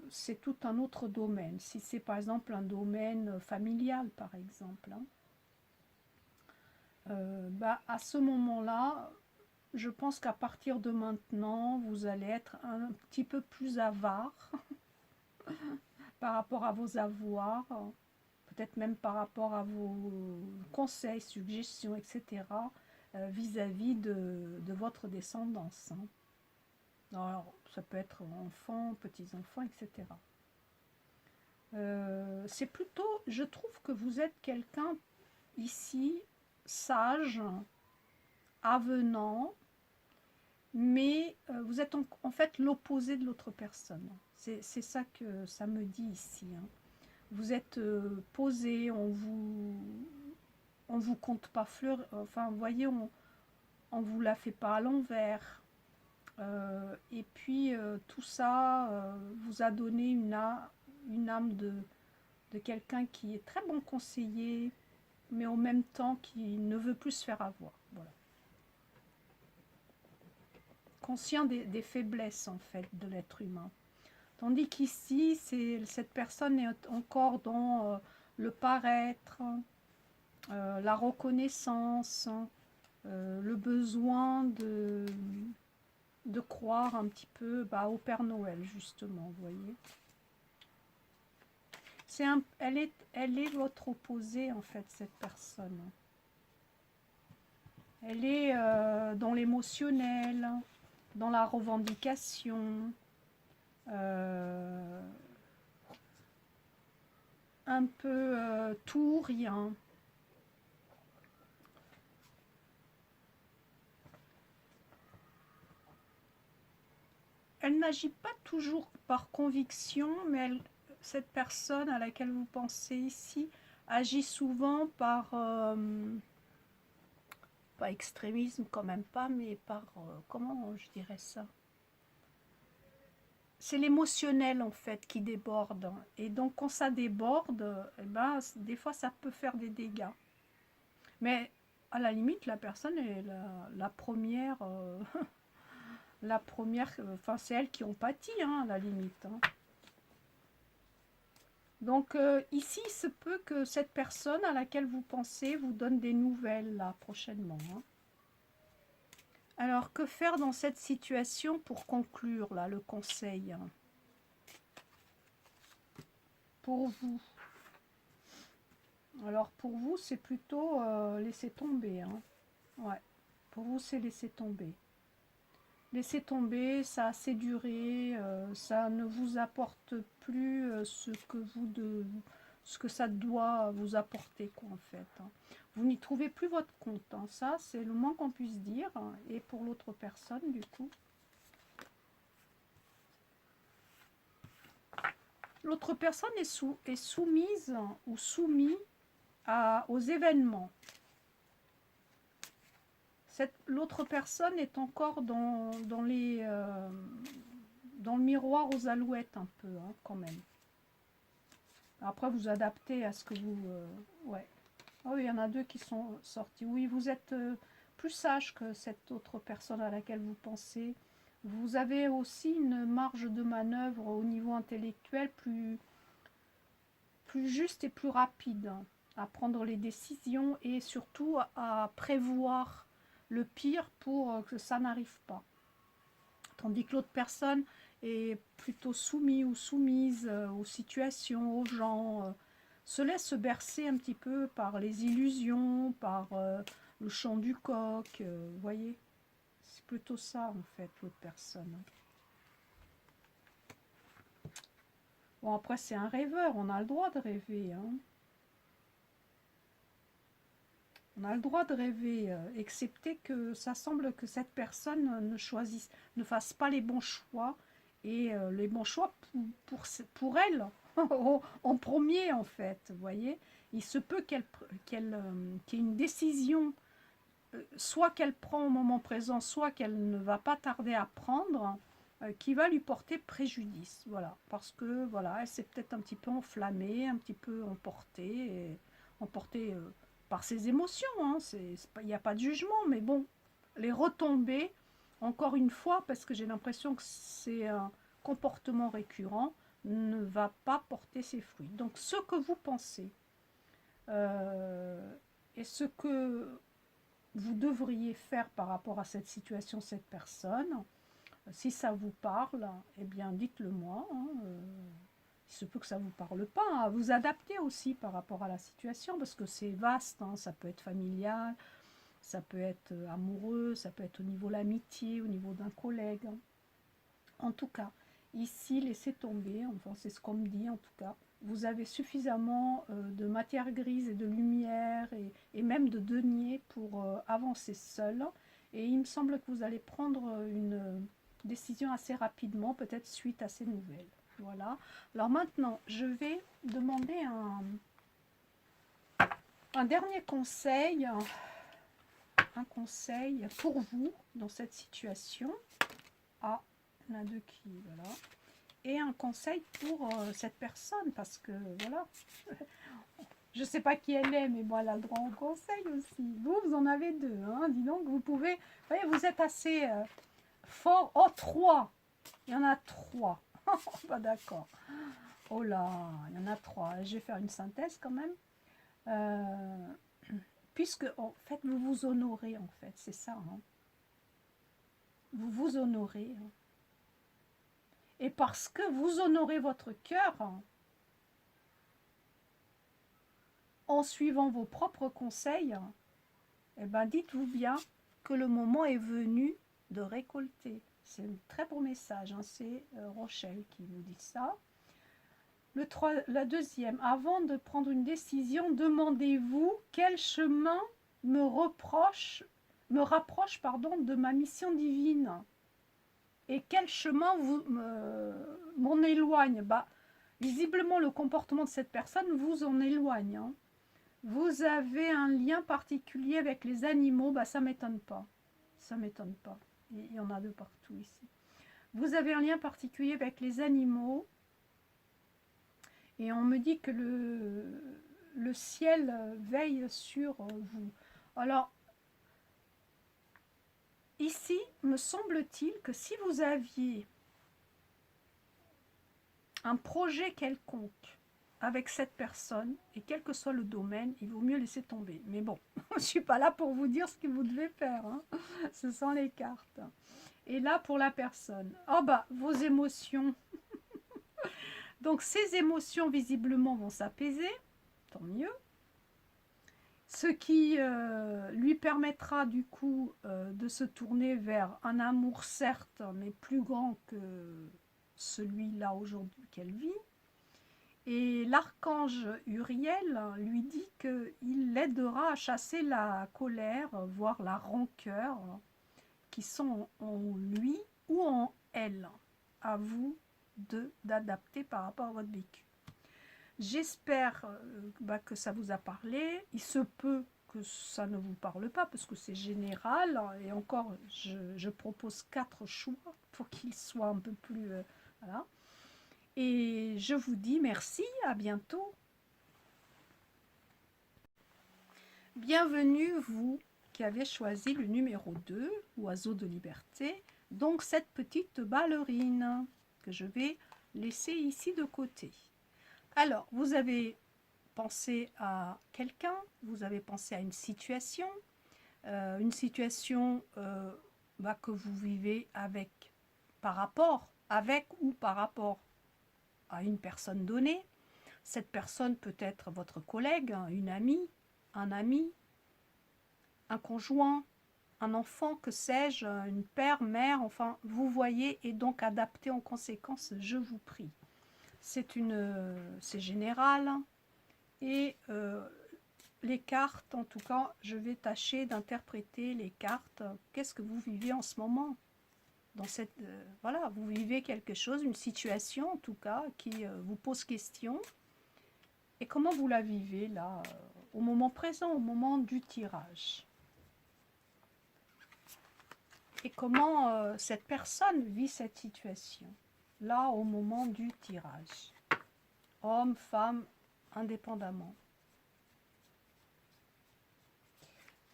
c'est tout un autre domaine, si c'est par exemple un domaine familial par exemple, hein, à ce moment-là, je pense qu'à partir de maintenant, vous allez être un petit peu plus avare par rapport à vos avoirs, peut-être même par rapport à vos conseils, suggestions, etc., vis-à-vis de votre descendance. Hein. Alors, ça peut être enfants, petits-enfants, etc. C'est plutôt, je trouve que vous êtes quelqu'un ici, sage, avenant, mais vous êtes en fait l'opposé de l'autre personne. C'est ça que ça me dit ici. Hein. Vous êtes posé, on vous compte pas fleur, enfin vous voyez, on vous la fait pas à l'envers. Et puis tout ça vous a donné une âme de quelqu'un qui est très bon conseiller, mais en même temps qui ne veut plus se faire avoir. Voilà. Conscient des faiblesses en fait de l'être humain. Tandis qu'ici, cette personne est encore dans le paraître, la reconnaissance, le besoin de croire un petit peu au Père Noël, justement, vous voyez. Elle est votre opposé, en fait, cette personne. Elle est dans l'émotionnel, dans la revendication, un peu tout ou rien. Elle n'agit pas toujours par conviction, mais cette personne à laquelle vous pensez ici agit souvent par, pas extrémisme quand même pas, mais par, comment je dirais ça? C'est l'émotionnel en fait qui déborde. Et donc quand ça déborde, eh ben, des fois ça peut faire des dégâts. Mais à la limite, la personne est la première... la première, enfin c'est elle qui ont pâti, hein, à la limite. Hein. Donc ici, il se peut que cette personne à laquelle vous pensez vous donne des nouvelles là prochainement. Hein. Alors que faire dans cette situation pour conclure là le conseil? pour vous. Alors pour vous, c'est plutôt laisser tomber. Hein. Ouais, pour vous, c'est laisser tomber. Laissez tomber, ça a assez duré, ça ne vous apporte plus ce que ça doit vous apporter, quoi, en fait. Hein. Vous n'y trouvez plus votre compte, hein. Ça, c'est le moins qu'on puisse dire. Hein. Et pour l'autre personne, du coup. L'autre personne est soumise ou soumis aux événements. L'autre personne est encore dans le miroir aux alouettes un peu, hein, quand même. Après, vous adaptez à ce que vous... ouais. Oh, il y en a deux qui sont sortis. Oui, vous êtes plus sage que cette autre personne à laquelle vous pensez. Vous avez aussi une marge de manœuvre au niveau intellectuel plus juste et plus rapide, hein, à prendre les décisions et surtout à prévoir le pire pour que ça n'arrive pas. Tandis que l'autre personne est plutôt soumise ou soumise aux situations, aux gens, se laisse bercer un petit peu par les illusions, par le chant du coq, vous voyez. C'est plutôt ça en fait, l'autre personne. Bon, après c'est un rêveur, on a le droit de rêver, hein. On a le droit de rêver, excepté que ça semble que cette personne ne fasse pas les bons choix, et les bons choix pour elle, en premier en fait, vous voyez. Il se peut qu'il y ait une décision, soit qu'elle prend au moment présent, soit qu'elle ne va pas tarder à prendre, qui va lui porter préjudice, voilà. Parce que, voilà, elle s'est peut-être un petit peu enflammée, un petit peu emportée, par ses émotions, hein. Il n'y a pas de jugement, mais bon, les retombées, encore une fois, parce que j'ai l'impression que c'est un comportement récurrent, ne va pas porter ses fruits. Donc ce que vous pensez et ce que vous devriez faire par rapport à cette situation, cette personne, si ça vous parle, eh bien dites-le moi, hein, il se peut que ça ne vous parle pas, hein. Vous adaptez aussi par rapport à la situation, parce que c'est vaste, hein. Ça peut être familial, ça peut être amoureux, ça peut être au niveau de l'amitié, au niveau d'un collègue. Hein. En tout cas, ici, laissez tomber, enfin c'est ce qu'on me dit en tout cas. Vous avez suffisamment de matière grise et de lumière et même de denier pour avancer seul. Et il me semble que vous allez prendre une décision assez rapidement, peut-être suite à ces nouvelles. Voilà. Alors maintenant, je vais demander un dernier conseil, un conseil pour vous dans cette situation. Ah, il y en a deux qui, voilà. Et un conseil pour cette personne, parce que, voilà, je ne sais pas qui elle est, mais bon, elle a le droit au conseil aussi. Vous en avez deux, hein, dis donc, vous pouvez, vous voyez, vous êtes assez fort. Oh, trois, il y en a trois. Pas d'accord. Oh là, il y en a trois. Je vais faire une synthèse quand même. Puisque, en fait, vous vous honorez, en fait, c'est ça. Hein. Vous vous honorez. Hein. Et parce que vous honorez votre cœur, hein, en suivant vos propres conseils, eh ben, dites-vous bien que le moment est venu de récolter. C'est un très beau message. Hein. C'est Rochelle qui nous dit ça. La deuxième, avant de prendre une décision, demandez-vous quel chemin me rapproche de ma mission divine et quel chemin m'en éloigne. Bah, visiblement, le comportement de cette personne vous en éloigne. Hein. Vous avez un lien particulier avec les animaux, bah, ça ne m'étonne pas. Ça ne m'étonne pas. Il y en a de partout ici. Vous avez un lien particulier avec les animaux. Et on me dit que le ciel veille sur vous. Alors, ici, me semble-t-il que si vous aviez un projet quelconque avec cette personne, et quel que soit le domaine, il vaut mieux laisser tomber. Mais bon, je ne suis pas là pour vous dire ce que vous devez faire. Hein. Ce sont les cartes. Et là, pour la personne, oh bah, vos émotions. Donc ces émotions visiblement vont s'apaiser, tant mieux. Ce qui lui permettra du coup de se tourner vers un amour certes, mais plus grand que celui-là aujourd'hui qu'elle vit. Et l'archange Uriel lui dit qu'il l'aidera à chasser la colère, voire la rancœur qui sont en lui ou en elle. À vous d'adapter par rapport à votre vécu. J'espère que ça vous a parlé. Il se peut que ça ne vous parle pas parce que c'est général. Et encore, je propose 4 choix pour qu'ils soient un peu plus... voilà. Et je vous dis merci, à bientôt. Bienvenue, vous qui avez choisi le numéro 2, Oiseau de liberté. Donc cette petite ballerine que je vais laisser ici de côté. Alors, vous avez pensé à quelqu'un, vous avez pensé à une situation que vous vivez avec, par rapport, avec ou par rapport à une personne donnée. Cette personne peut être votre collègue, une amie, un ami, un conjoint, un enfant, que sais-je, une père, mère, enfin, vous voyez, et donc adaptez en conséquence, je vous prie. C'est général, et les cartes, en tout cas, je vais tâcher d'interpréter les cartes. Qu'est-ce que vous vivez en ce moment dans cette, voilà, vous vivez quelque chose, une situation en tout cas, qui vous pose question. Et comment vous la vivez là, au moment présent, au moment du tirage? Et comment cette personne vit cette situation, là, au moment du tirage? Homme, femme, indépendamment.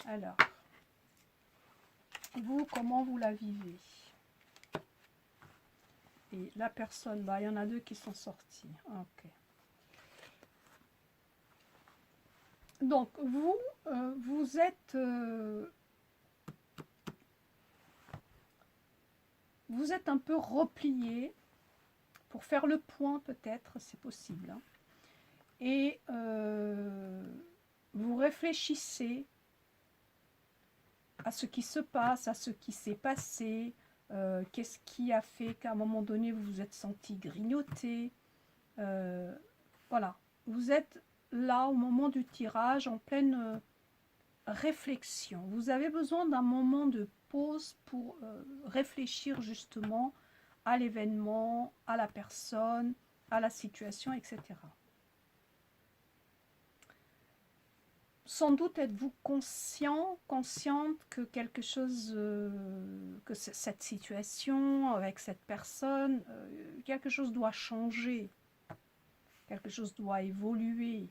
Alors, vous, comment vous la vivez? Et la personne, il y en a 2 qui sont sortis. Ok. Donc, vous, vous êtes un peu replié pour faire le point, peut-être, c'est possible. Hein. Et vous réfléchissez à ce qui se passe, à ce qui s'est passé, qu'est-ce qui a fait qu'à un moment donné vous vous êtes senti grignoté. Voilà, vous êtes là au moment du tirage en pleine réflexion. Vous avez besoin d'un moment de pause pour réfléchir justement à l'événement, à la personne, à la situation, etc. Sans doute êtes-vous consciente que quelque chose, que cette situation avec cette personne, quelque chose doit changer, quelque chose doit évoluer.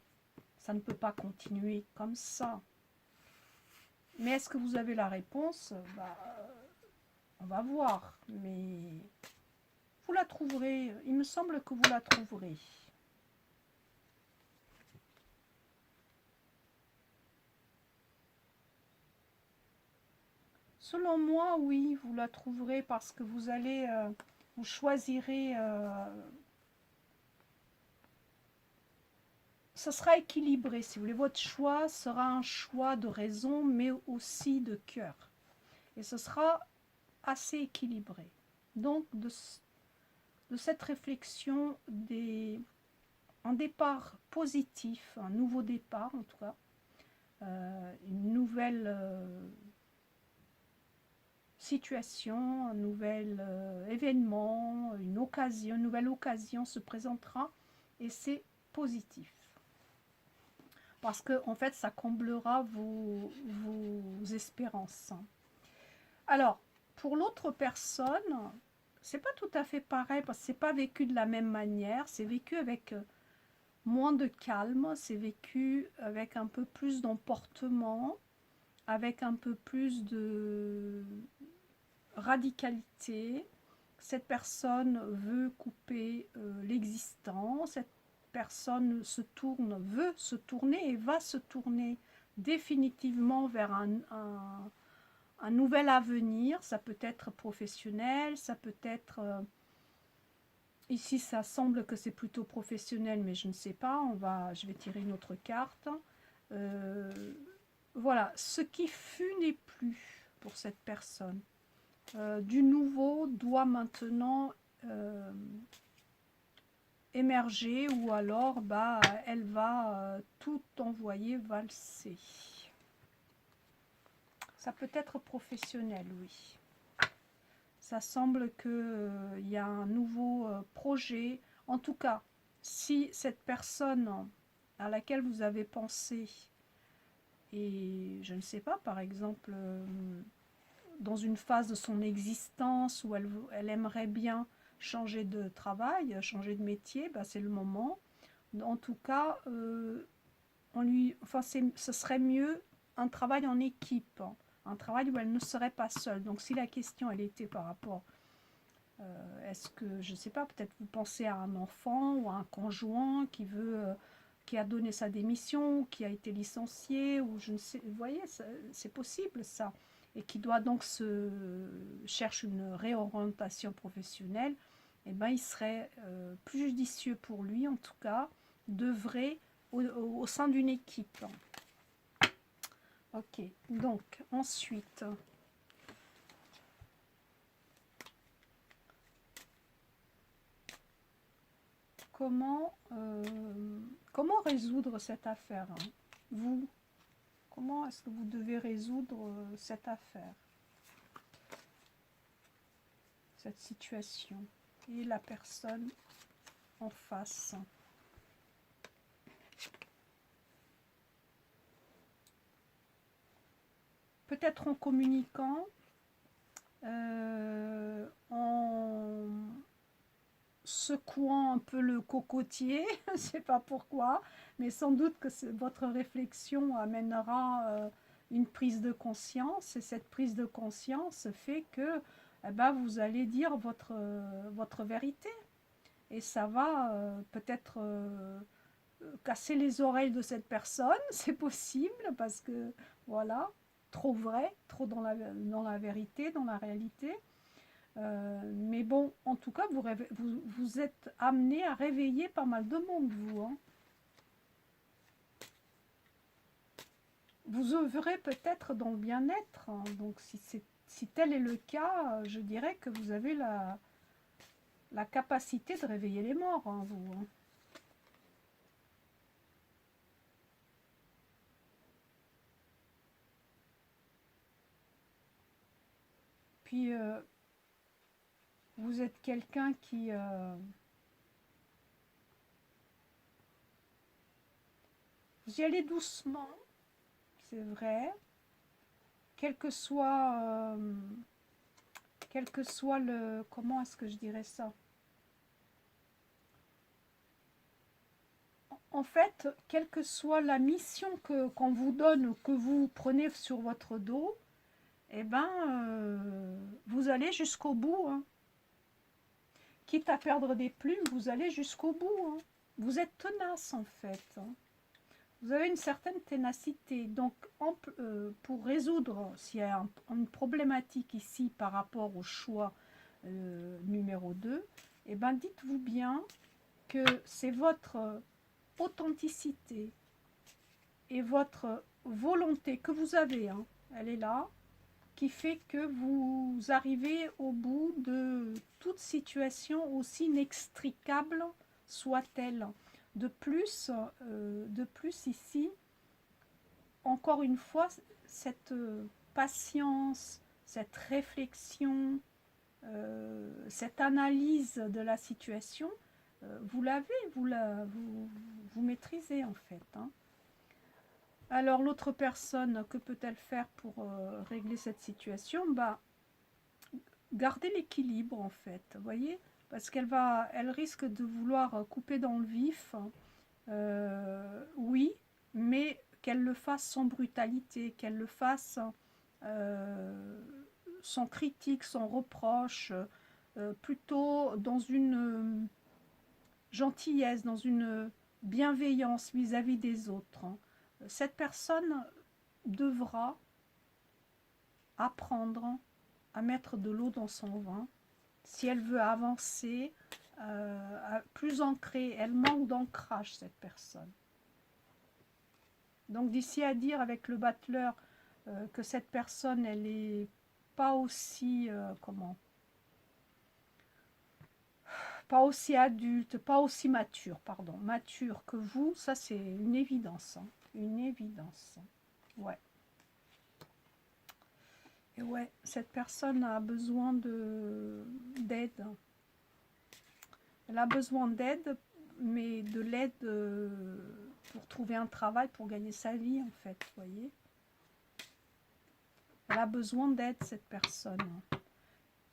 Ça ne peut pas continuer comme ça. Mais est-ce que vous avez la réponse? On va voir, mais vous la trouverez. Il me semble que vous la trouverez. Selon moi, oui, vous la trouverez parce que vous allez, vous choisirez, ça sera équilibré, si vous voulez. Votre choix sera un choix de raison, mais aussi de cœur. Et ce sera assez équilibré. Donc, de cette réflexion, un départ positif, un nouveau départ en tout cas, une nouvelle situation, un nouvel événement, une nouvelle occasion se présentera et c'est positif. Parce que en fait, ça comblera vos espérances. Alors, pour l'autre personne, c'est pas tout à fait pareil parce que c'est pas vécu de la même manière, c'est vécu avec moins de calme, c'est vécu avec un peu plus d'emportement, avec un peu plus de radicalité. Cette personne veut couper l'existant, cette personne veut se tourner et va se tourner définitivement vers un nouvel avenir. Ça peut être professionnel, ça peut être Ici, ça semble que c'est plutôt professionnel, mais je ne sais pas. Je vais tirer une autre carte. Voilà, ce qui fut n'est plus pour cette personne. Du nouveau doit maintenant émerger, ou alors elle va tout envoyer valser. Ça peut être professionnel, oui. Ça semble qu'il y a un nouveau projet. En tout cas, si cette personne à laquelle vous avez pensé, et je ne sais pas, par exemple, dans une phase de son existence où elle aimerait bien changer de travail, changer de métier, c'est le moment. En tout cas, ce serait mieux un travail en équipe, un travail où elle ne serait pas seule. Donc si la question elle était par rapport, est-ce que, je ne sais pas, peut-être vous pensez à un enfant ou à un conjoint qui a donné sa démission, qui a été licencié, ou je ne sais, vous voyez, c'est possible ça, et qui doit donc cherche une réorientation professionnelle, et il serait plus judicieux pour lui, en tout cas, d'œuvrer au sein d'une équipe. Ok, donc ensuite, comment résoudre cette affaire, hein? Vous, comment est-ce que vous devez résoudre cette affaire, cette situation, et la personne en face? Peut-être en communiquant, en secouant un peu le cocotier, je ne sais pas pourquoi, mais sans doute que votre réflexion amènera une prise de conscience, et cette prise de conscience fait que vous allez dire votre vérité, et ça va peut-être casser les oreilles de cette personne, c'est possible, parce que voilà, trop vrai, trop dans la vérité, dans la réalité. Mais bon, en tout cas, vous êtes amené à réveiller pas mal de monde, vous. Hein. Vous œuvrez peut-être dans le bien-être. Hein. Donc, si tel est le cas, je dirais que vous avez la capacité de réveiller les morts, hein, vous. Hein. Puis, vous êtes quelqu'un qui... vous y allez doucement, c'est vrai. Quel que soit le... Comment est-ce que je dirais ça? En fait, quelle que soit la mission qu'on vous donne ou que vous prenez sur votre dos, vous allez jusqu'au bout. Hein. Quitte à perdre des plumes, vous allez jusqu'au bout. Hein. Vous êtes tenace en fait. Hein. Vous avez une certaine ténacité. Donc, pour résoudre, s'il y a une problématique ici par rapport au choix numéro 2, dites-vous bien que c'est votre authenticité et votre volonté que vous avez, hein, elle est là, qui fait que vous arrivez au bout de toute situation, aussi inextricable soit-elle. De plus ici, encore une fois, cette patience, cette réflexion, cette analyse de la situation, vous l'avez, vous maîtrisez en fait. Hein. Alors l'autre personne, que peut-elle faire pour régler cette situation? Garder l'équilibre en fait, vous voyez, parce elle risque de vouloir couper dans le vif, oui, mais qu'elle le fasse sans brutalité, qu'elle le fasse sans critique, sans reproche, plutôt dans une gentillesse, dans une bienveillance vis-à-vis des autres. Cette personne devra apprendre à mettre de l'eau dans son vin si elle veut avancer plus ancrée. Elle manque d'ancrage, cette personne. Donc d'ici à dire avec le battleur que cette personne, elle est pas aussi, comment, pas aussi adulte, pas aussi mature, pardon, mature que vous, ça c'est une évidence, hein, une évidence. Ouais. Et ouais, cette personne a besoin d'aide. Elle a besoin d'aide, mais de l'aide pour trouver un travail, pour gagner sa vie en fait, vous voyez. Elle a besoin d'aide, cette personne.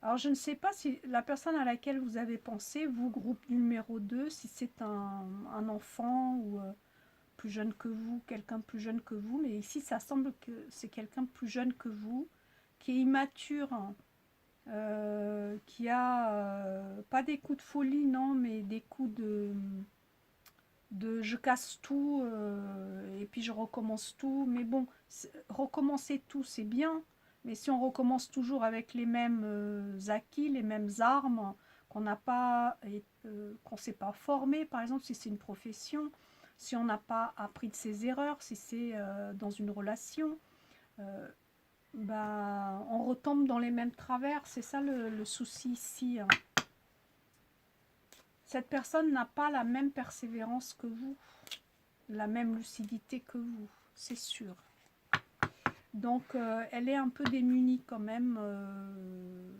Alors, je ne sais pas si la personne à laquelle vous avez pensé, vous, groupe numéro 2, si c'est un enfant ou plus jeune que vous, quelqu'un de plus jeune que vous, mais ici, ça semble que c'est quelqu'un de plus jeune que vous, qui est immature, hein, qui a pas des coups de folie, non, mais des coups de je casse tout et puis je recommence tout. Mais bon, recommencer tout, c'est bien. Mais si on recommence toujours avec les mêmes acquis, les mêmes armes, qu'on n'a pas, qu'on ne s'est pas formé, par exemple, si c'est une profession, si on n'a pas appris de ses erreurs, si c'est dans une relation, bah, on retombe dans les mêmes travers. C'est ça le souci ici, hein. Cette personne n'a pas la même persévérance que vous, la même lucidité que vous, c'est sûr. Donc, elle est un peu démunie quand même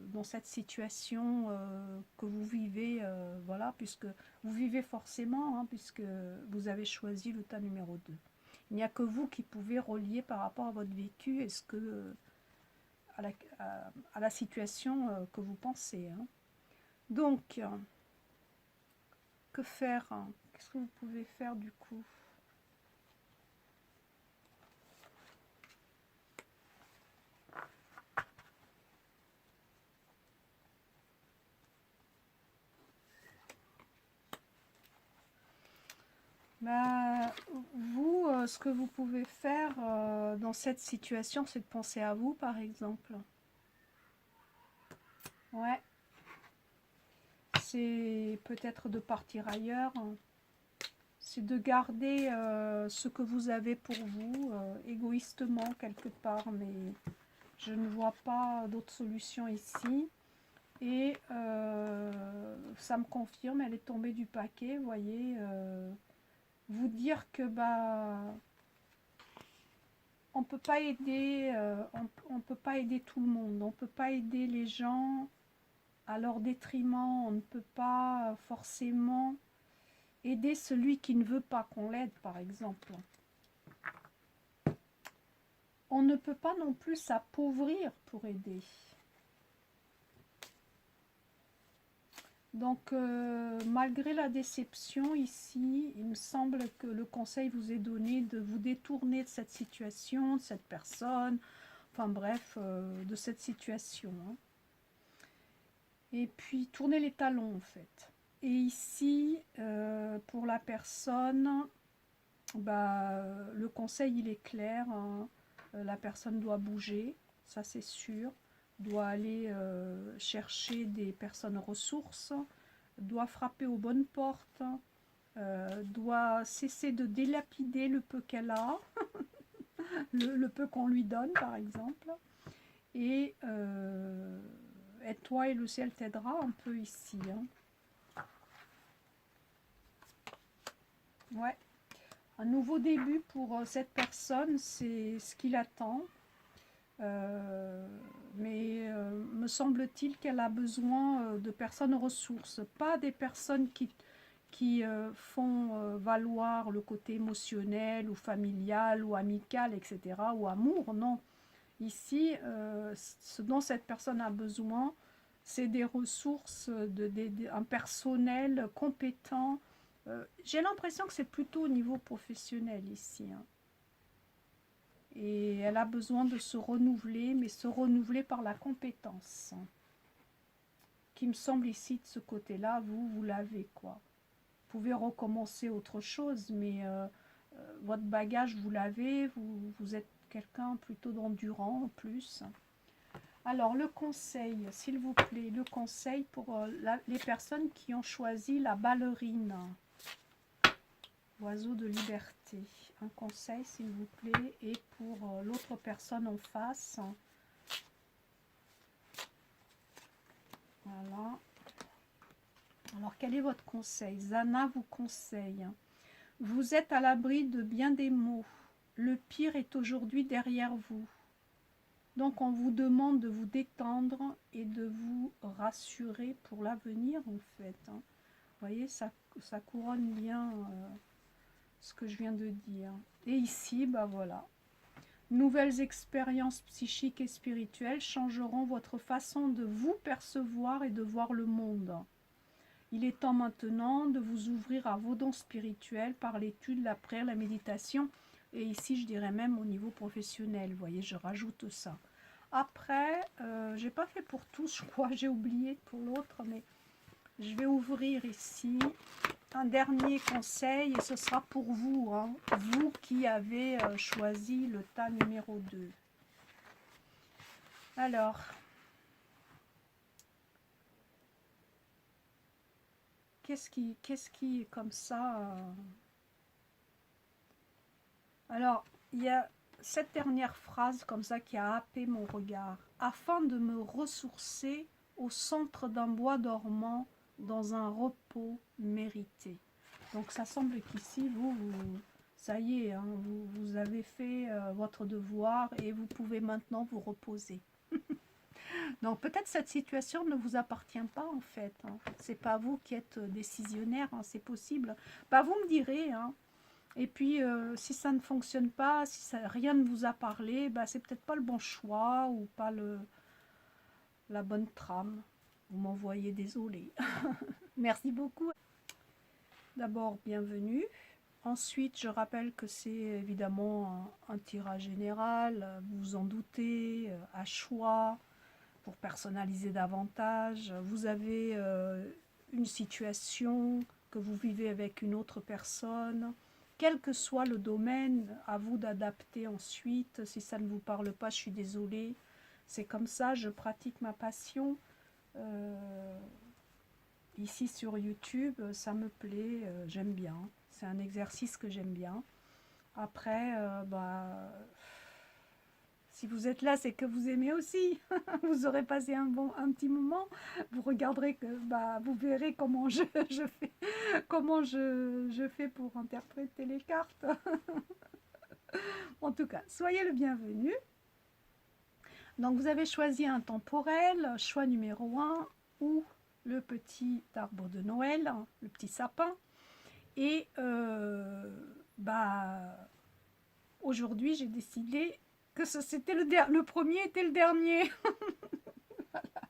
dans cette situation que vous vivez, voilà, puisque vous vivez forcément, hein, puisque vous avez choisi le tas numéro 2. Il n'y a que vous qui pouvez relier par rapport à votre vécu et à la situation que vous pensez, hein. Donc, que faire, hein? Qu'est-ce que vous pouvez faire du coup? Bah, vous, ce que vous pouvez faire dans cette situation, c'est de penser à vous, par exemple. Ouais, c'est peut-être de partir ailleurs. C'est de garder ce que vous avez pour vous, égoïstement quelque part, mais je ne vois pas d'autre solution ici. Et ça me confirme, elle est tombée du paquet, vous voyez. Vous dire que bah on peut pas aider, on peut pas aider tout le monde, on peut pas aider les gens à leur détriment, on ne peut pas forcément aider celui qui ne veut pas qu'on l'aide, par exemple. On ne peut pas non plus s'appauvrir pour aider. Donc, malgré la déception ici, il me semble que le conseil vous est donné de vous détourner de cette situation, de cette personne, enfin bref, de cette situation, hein. Et puis, tournez les talons en fait. Et ici, pour la personne, bah, le conseil il est clair, hein. La personne doit bouger, ça c'est sûr, doit aller chercher des personnes ressources, doit frapper aux bonnes portes, doit cesser de délapider le peu qu'elle a, le peu qu'on lui donne par exemple, et toi et le ciel t'aidera un peu ici, hein. Ouais. Un nouveau début pour cette personne, c'est ce qu'il attend. Mais me semble-t-il qu'elle a besoin de personnes ressources, pas des personnes qui font valoir le côté émotionnel ou familial ou amical, etc., ou amour, non. Ici, ce dont cette personne a besoin, c'est des ressources, un personnel compétent. J'ai l'impression que c'est plutôt au niveau professionnel ici, hein. Et elle a besoin de se renouveler, mais se renouveler par la compétence. Qui me semble ici, de ce côté-là, vous l'avez, quoi. Vous pouvez recommencer autre chose, mais votre bagage, vous l'avez, vous êtes quelqu'un plutôt d'endurant en plus. Alors, le conseil, s'il vous plaît, le conseil pour les personnes qui ont choisi la ballerine. Oiseau de liberté. Un conseil, s'il vous plaît, et pour l'autre personne en face. Voilà. Alors, quel est votre conseil? Zana vous conseille. Vous êtes à l'abri de bien des maux. Le pire est aujourd'hui derrière vous. Donc, on vous demande de vous détendre et de vous rassurer pour l'avenir, en fait. Vous voyez, ça couronne bien ce que je viens de dire. Et ici, bah voilà. Nouvelles expériences psychiques et spirituelles changeront votre façon de vous percevoir et de voir le monde. Il est temps maintenant de vous ouvrir à vos dons spirituels par l'étude, la prière, la méditation. Et ici, je dirais même au niveau professionnel. Vous voyez, je rajoute ça. Après, j'ai pas fait pour tous, je crois, j'ai oublié pour l'autre, mais je vais ouvrir ici un dernier conseil et ce sera pour vous, hein, vous qui avez choisi le tas numéro 2. Alors, qu'est-ce qui est comme ça Alors, il y a cette dernière phrase comme ça qui a happé mon regard. Afin de me ressourcer au centre d'un bois dormant dans un repos mérité. Donc ça semble qu'ici, ça y est, hein, vous avez fait votre devoir et vous pouvez maintenant vous reposer. Donc peut-être cette situation ne vous appartient pas en fait. Hein. C'est pas vous qui êtes décisionnaire, hein, c'est possible. Bah, vous me direz, hein. Et puis si ça ne fonctionne pas, si ça, rien ne vous a parlé, bah, c'est peut-être pas le bon choix ou pas la bonne trame. Vous m'envoyez désolé. Merci beaucoup. D'abord, bienvenue. Ensuite, je rappelle que c'est évidemment un tirage général, vous vous en doutez, à choix, pour personnaliser davantage. Vous avez une situation que vous vivez avec une autre personne. Quel que soit le domaine, à vous d'adapter ensuite. Si ça ne vous parle pas, je suis désolée. C'est comme ça, je pratique ma passion. Ici sur YouTube, ça me plaît, j'aime bien. C'est un exercice que j'aime bien. Après, si vous êtes là, c'est que vous aimez aussi. Vous aurez passé un petit moment. Vous regarderez que, vous verrez comment je fais, comment je fais pour interpréter les cartes. En tout cas, soyez le bienvenu. Donc, vous avez choisi un temporel, choix numéro 1, ou le petit arbre de Noël, le petit sapin. Et aujourd'hui, j'ai décidé que c'était le premier était le dernier. Voilà.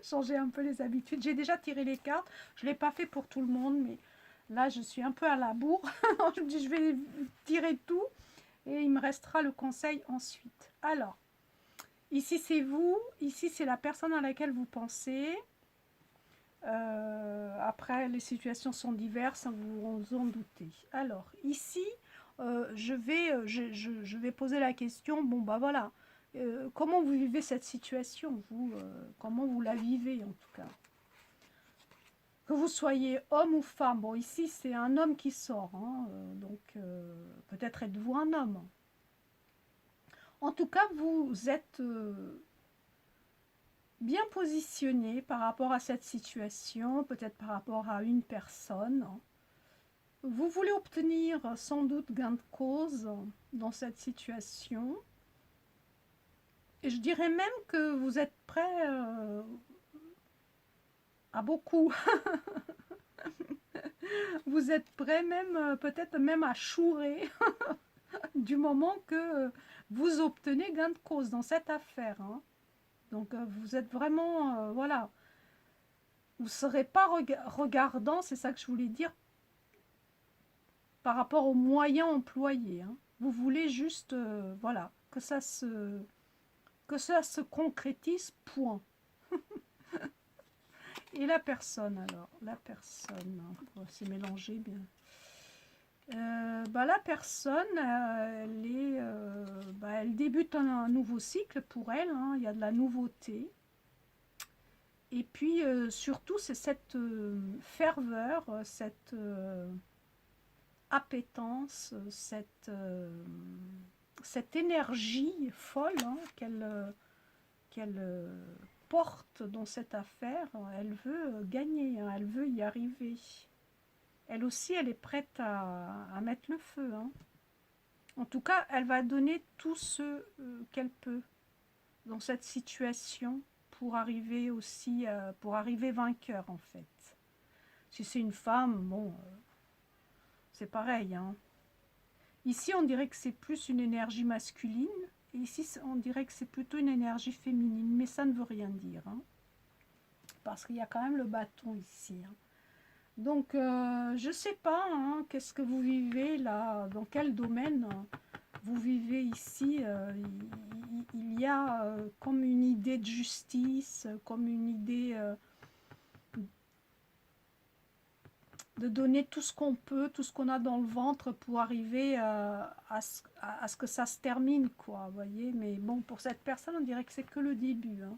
Changer un peu les habitudes. J'ai déjà tiré les cartes. Je ne l'ai pas fait pour tout le monde, mais là, je suis un peu à la bourre. Je me dis, je vais tirer tout et il me restera le conseil ensuite. Alors, ici, c'est vous. Ici, c'est la personne à laquelle vous pensez. Après, les situations sont diverses, hein, vous vous en doutez. Alors, ici, je vais poser la question, bon, bah voilà, comment vous vivez cette situation, vous, comment vous la vivez en tout cas? Que vous soyez homme ou femme, bon, ici, c'est un homme qui sort, hein, donc peut-être êtes-vous un homme. En tout cas, vous êtes bien positionné par rapport à cette situation, peut-être par rapport à une personne. Vous voulez obtenir sans doute gain de cause dans cette situation. Et je dirais même que vous êtes prêt à beaucoup. Vous êtes prêt même, peut-être même à chourer du moment que vous obtenez gain de cause dans cette affaire. Hein. Donc vous êtes vraiment, voilà, vous ne serez pas regardant, c'est ça que je voulais dire, par rapport aux moyens employés. Hein. Vous voulez juste, voilà, que ça se concrétise, point. Et la personne, alors, la personne, c'est mélangé bien. La personne, elle débute un nouveau cycle pour elle, hein, il y a de la nouveauté. Et puis surtout, c'est cette ferveur, cette appétence, cette énergie folle, hein, qu'elle porte dans cette affaire. Elle veut gagner, hein, elle veut y arriver. Elle aussi, elle est prête à mettre le feu, hein. En tout cas, elle va donner tout ce qu'elle peut dans cette situation pour arriver aussi, pour arriver vainqueur en fait. Si c'est une femme, bon, c'est pareil, hein. Ici, on dirait que c'est plus une énergie masculine, et ici, on dirait que c'est plutôt une énergie féminine, mais ça ne veut rien dire, hein, parce qu'il y a quand même le bâton ici, hein. Donc, je ne sais pas, hein, qu'est-ce que vous vivez là, dans quel domaine vous vivez ici. Il y a comme une idée de justice, comme une idée de donner tout ce qu'on peut, tout ce qu'on a dans le ventre pour arriver à ce que ça se termine, quoi, vous voyez. Mais bon, pour cette personne, on dirait que c'est que le début, hein.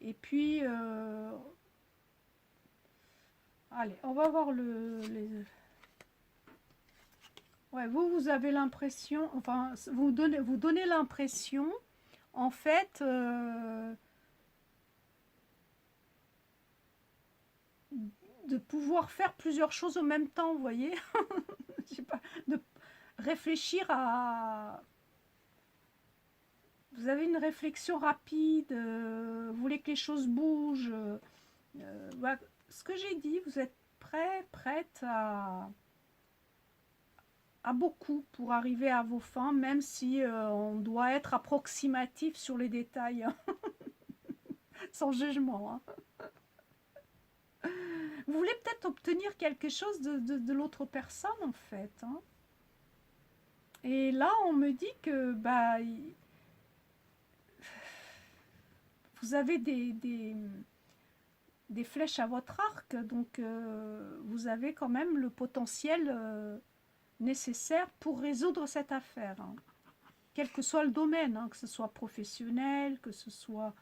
Et puis, allez, on va voir Ouais, vous avez l'impression, enfin, vous donnez l'impression, en fait, de pouvoir faire plusieurs choses au même temps, vous voyez. Je sais pas, de réfléchir à... Vous avez une réflexion rapide, vous voulez que les choses bougent. Voilà. Ce que j'ai dit, vous êtes prête à beaucoup pour arriver à vos fins, même si on doit être approximatif sur les détails, hein, sans jugement, hein. Vous voulez peut-être obtenir quelque chose de l'autre personne, en fait, hein. Et là, on me dit que vous avez des flèches à votre arc, donc vous avez quand même le potentiel nécessaire pour résoudre cette affaire, hein. Quel que soit le domaine, hein, que ce soit professionnel, que ce soit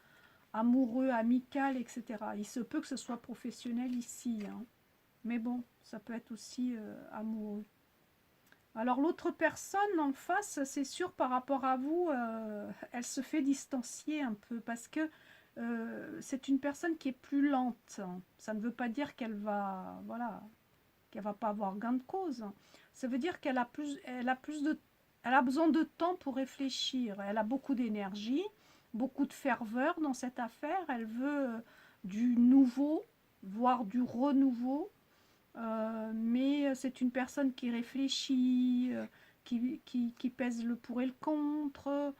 amoureux, amical, etc. Il se peut que ce soit professionnel ici, hein. Mais bon, ça peut être aussi amoureux. Alors l'autre personne en face, c'est sûr par rapport à vous, elle se fait distancier un peu parce que c'est une personne qui est plus lente. Ça ne veut pas dire qu'elle va, voilà, qu'elle va pas avoir gain de cause. Ça veut dire qu'elle a elle a besoin de temps pour réfléchir. Elle a beaucoup d'énergie, beaucoup de ferveur dans cette affaire. Elle veut du nouveau, voire du renouveau. Mais c'est une personne qui réfléchit, qui pèse le pour et le contre,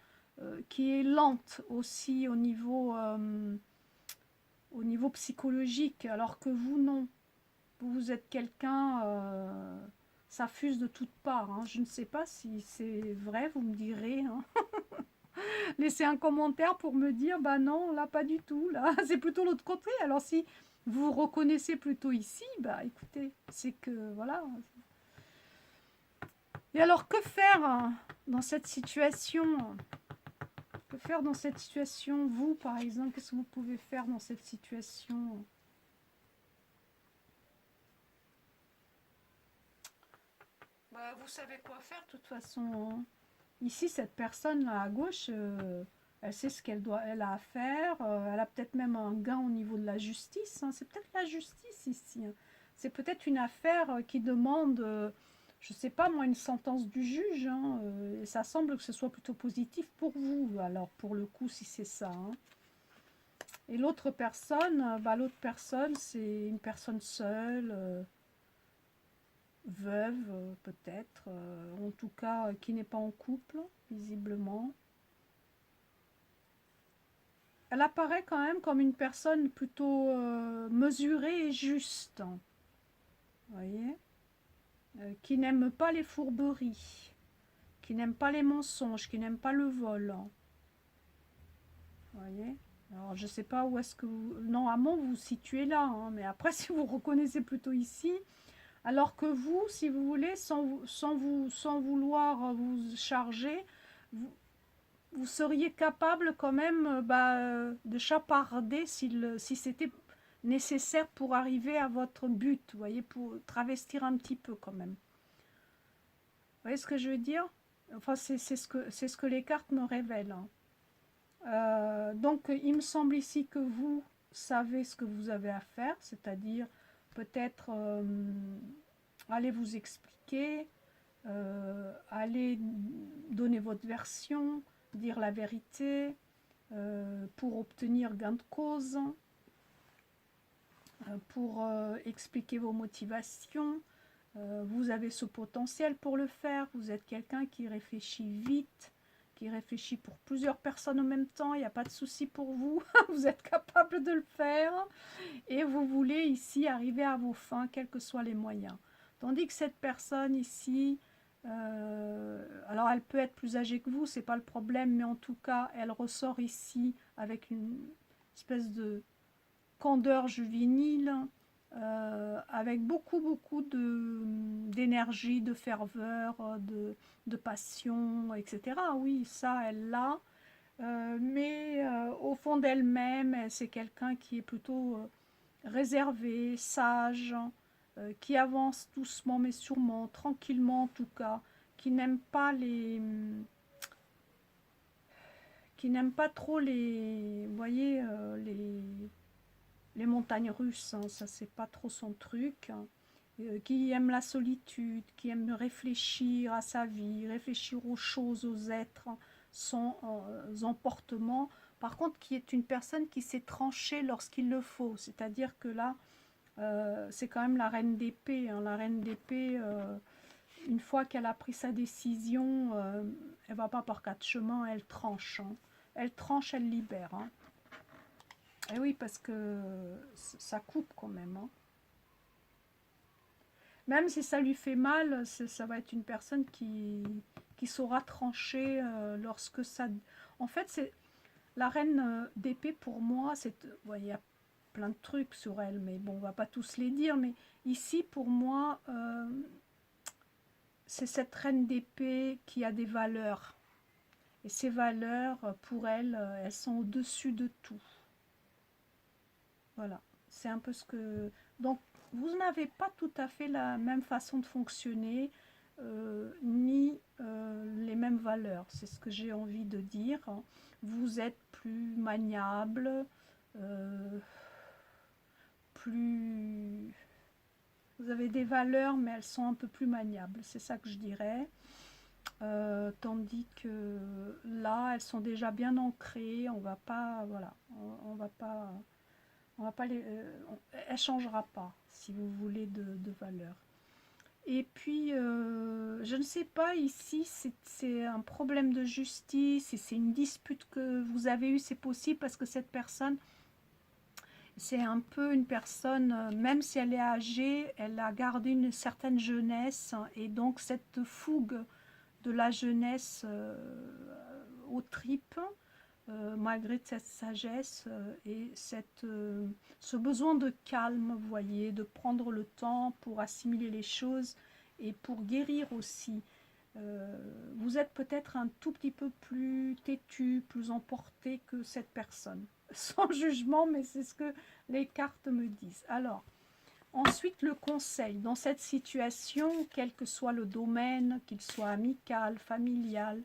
qui est lente aussi au niveau psychologique, alors que vous, non. Vous êtes quelqu'un, ça fuse de toutes parts, hein. Je ne sais pas si c'est vrai, vous me direz, hein. Laissez un commentaire pour me dire, bah non, là pas du tout, là c'est plutôt l'autre côté. Alors si vous reconnaissez plutôt ici, bah écoutez, c'est que voilà. Et alors que faire, hein, dans cette situation? Que faire dans cette situation? Vous, par exemple, qu'est-ce que vous pouvez faire dans cette situation? Bah, vous savez quoi faire de toute façon, hein. Ici, cette personne-là à gauche, elle sait ce elle a à faire. Elle a peut-être même un gain au niveau de la justice, hein. C'est peut-être la justice ici, hein. C'est peut-être une affaire qui demande, je ne sais pas moi, une sentence du juge, hein. Et ça semble que ce soit plutôt positif pour vous. Alors pour le coup, si c'est ça, hein. Et l'autre personne, c'est une personne seule. Veuve peut-être, en tout cas qui n'est pas en couple, visiblement. Elle apparaît quand même comme une personne plutôt mesurée et juste, vous voyez, qui n'aime pas les fourberies, qui n'aime pas les mensonges, qui n'aime pas le vol, vous voyez. Alors je ne sais pas où est-ce que vous... Normalement vous vous situez là, hein, mais après si vous reconnaissez plutôt ici, Alors que vous, si vous voulez, sans vouloir vous charger, vous, vous seriez capable quand même de chaparder si c'était nécessaire pour arriver à votre but, vous voyez, pour travestir un petit peu quand même. Vous voyez ce que je veux dire? Enfin, c'est ce que les cartes me révèlent, hein. Donc, il me semble ici que vous savez ce que vous avez à faire, c'est-à-dire peut-être aller vous expliquer, aller donner votre version, dire la vérité pour obtenir gain de cause, pour expliquer vos motivations. Vous avez ce potentiel pour le faire. Vous êtes quelqu'un qui réfléchit vite, qui réfléchit pour plusieurs personnes en même temps. Il n'y a pas de souci pour vous. Vous êtes capable de le faire. Et vous voulez ici arriver à vos fins, quels que soient les moyens. Tandis que cette personne ici, alors elle peut être plus âgée que vous, c'est pas le problème, mais en tout cas, elle ressort ici avec une espèce de candeur juvénile, avec beaucoup d'énergie, de ferveur, de passion, etc. Oui, ça, elle l'a. Mais au fond d'elle-même, c'est quelqu'un qui est plutôt réservé, sage, qui avance doucement mais sûrement, tranquillement en tout cas, qui n'aime pas qui n'aime pas trop vous voyez, les montagnes russes, hein, ça c'est pas trop son truc, hein. Qui aime la solitude, qui aime réfléchir à sa vie, réfléchir aux choses, aux êtres, son emportement. Par contre, qui est une personne qui sait trancher lorsqu'il le faut. C'est-à-dire que là, c'est quand même la reine d'épée, hein. La reine d'épée, une fois qu'elle a pris sa décision, elle va pas par quatre chemins, elle tranche, hein. Elle tranche, elle libère, hein. Et oui, parce que ça coupe quand même, hein. Même si ça lui fait mal, ça va être une personne qui saura trancher lorsque ça... En fait, c'est la reine d'épée pour moi, il y a plein de trucs sur elle, mais bon, on va pas tous les dire, mais ici, pour moi, c'est cette reine d'épée qui a des valeurs. Et ces valeurs, pour elle, elles sont au-dessus de tout. Voilà, c'est un peu ce que... Donc, vous n'avez pas tout à fait la même façon de fonctionner, ni les mêmes valeurs. C'est ce que j'ai envie de dire. Vous êtes plus maniable, plus... Vous avez des valeurs, mais elles sont un peu plus maniables. C'est ça que je dirais. Tandis que là, elles sont déjà bien ancrées. On va pas... Voilà. On va pas... On va pas elle ne changera pas, si vous voulez, de valeur. Et puis, je ne sais pas, ici, c'est un problème de justice, si c'est une dispute que vous avez eue, c'est possible, parce que cette personne, c'est un peu une personne, même si elle est âgée, elle a gardé une certaine jeunesse, et donc cette fougue de la jeunesse aux tripes, malgré cette sagesse et ce besoin de calme, vous voyez, de prendre le temps pour assimiler les choses et pour guérir aussi. Vous êtes peut-être un tout petit peu plus têtu, plus emporté que cette personne. Sans jugement, mais c'est ce que les cartes me disent. Alors, ensuite, le conseil. Dans cette situation, quel que soit le domaine, qu'il soit amical, familial,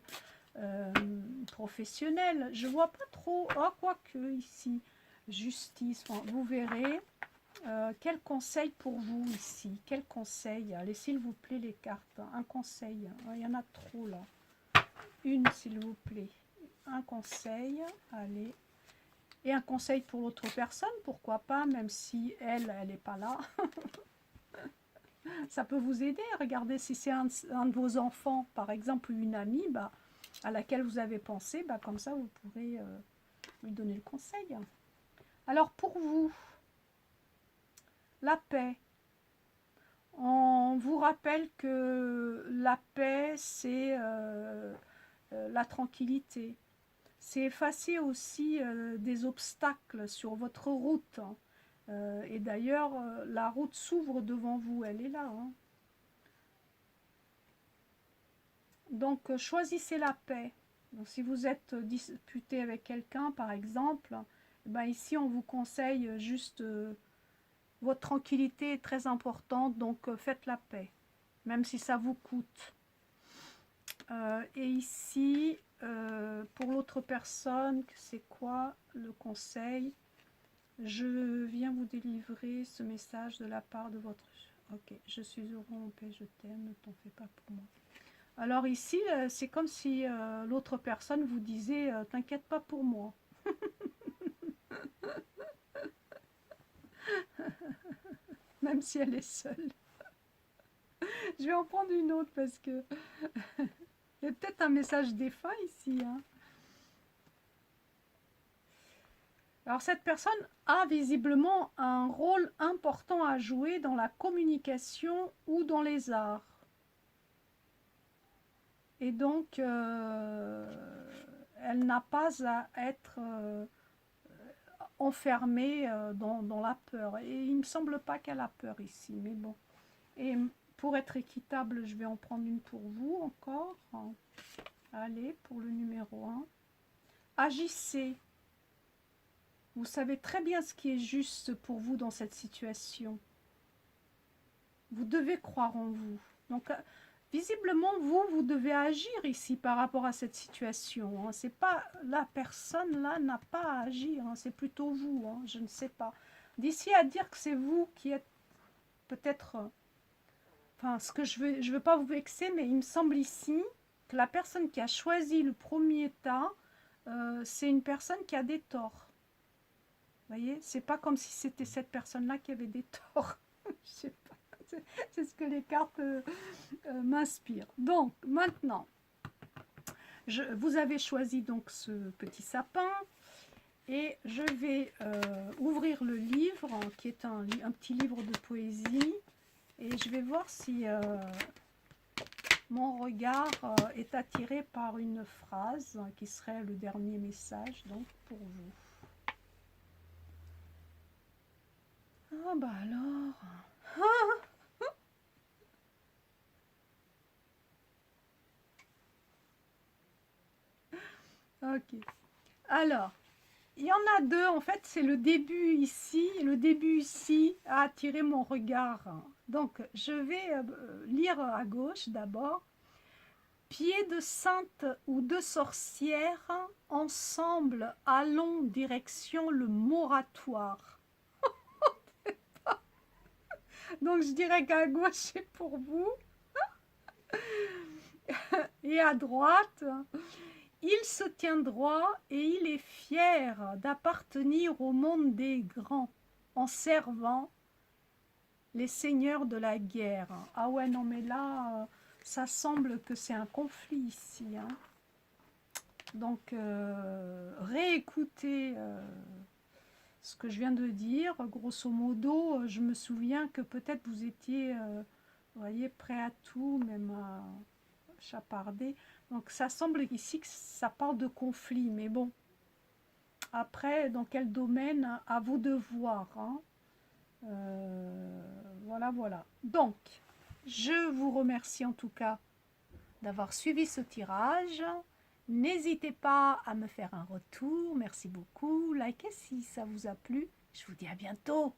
professionnel, je vois pas trop, quoique ici, justice, enfin, vous verrez, quel conseil pour vous ici, quel conseil, allez s'il vous plaît les cartes, un conseil, il y en a trop là, une s'il vous plaît, un conseil, allez, et un conseil pour l'autre personne, pourquoi pas, même si elle n'est pas là, ça peut vous aider, regardez si c'est un de vos enfants, par exemple, une amie, à laquelle vous avez pensé, comme ça vous pourrez lui donner le conseil. Alors pour vous, la paix. On vous rappelle que la paix, c'est la tranquillité. C'est effacer aussi des obstacles sur votre route. Et d'ailleurs, la route s'ouvre devant vous, elle est là, hein. Donc, choisissez la paix. Donc, si vous êtes disputé avec quelqu'un, par exemple, ben ici, on vous conseille juste... votre tranquillité est très importante, donc faites la paix, même si ça vous coûte. Et ici, pour l'autre personne, c'est quoi le conseil? Je viens vous délivrer ce message de la part de votre... Ok, je suis heureux en paix, je t'aime, ne t'en fais pas pour moi. Alors ici, c'est comme si l'autre personne vous disait t'inquiète pas pour moi. Même si elle est seule. Je vais en prendre une autre parce que... il y a peut-être un message défunt ici, hein. Alors cette personne a visiblement un rôle important à jouer dans la communication ou dans les arts. Et donc, elle n'a pas à être enfermée dans la peur. Et il ne me semble pas qu'elle a peur ici, mais bon. Et pour être équitable, je vais en prendre une pour vous encore. Allez, pour le numéro 1. Agissez. Vous savez très bien ce qui est juste pour vous dans cette situation. Vous devez croire en vous. Donc, visiblement, vous devez agir ici par rapport à cette situation. Hein. C'est pas la personne là n'a pas à agir. Hein. C'est plutôt vous. Hein. Je ne sais pas. D'ici à dire que c'est vous qui êtes peut-être... enfin, ce que je veux pas vous vexer, mais il me semble ici que la personne qui a choisi le premier tas, c'est une personne qui a des torts. Vous voyez, c'est pas comme si c'était cette personne-là qui avait des torts. Je sais pas. C'est ce que les cartes m'inspirent. Donc, maintenant, vous avez choisi donc ce petit sapin et je vais ouvrir le livre, qui est un petit livre de poésie, et je vais voir si mon regard est attiré par une phrase qui serait le dernier message donc pour vous. Ah bah alors... Ok. Alors, il y en a deux. En fait, c'est le début ici. Le début ici a attiré mon regard. Donc, je vais lire à gauche d'abord. Pieds de sainte ou de sorcière, ensemble, allons direction le moratoire. Donc, je dirais qu'à gauche, c'est pour vous. Et à droite... il se tient droit et il est fier d'appartenir au monde des grands en servant les seigneurs de la guerre. Ah ouais, non mais là, ça semble que c'est un conflit ici. Hein. Donc, réécoutez ce que je viens de dire. Grosso modo, je me souviens que peut-être vous étiez, vous voyez, prêt à tout, même à chaparder. Donc ça semble ici que ça parle de conflit, mais bon. Après, dans quel domaine, à vous de voir. Hein. Voilà, voilà. Donc, je vous remercie en tout cas d'avoir suivi ce tirage. N'hésitez pas à me faire un retour. Merci beaucoup. Likez si ça vous a plu. Je vous dis à bientôt.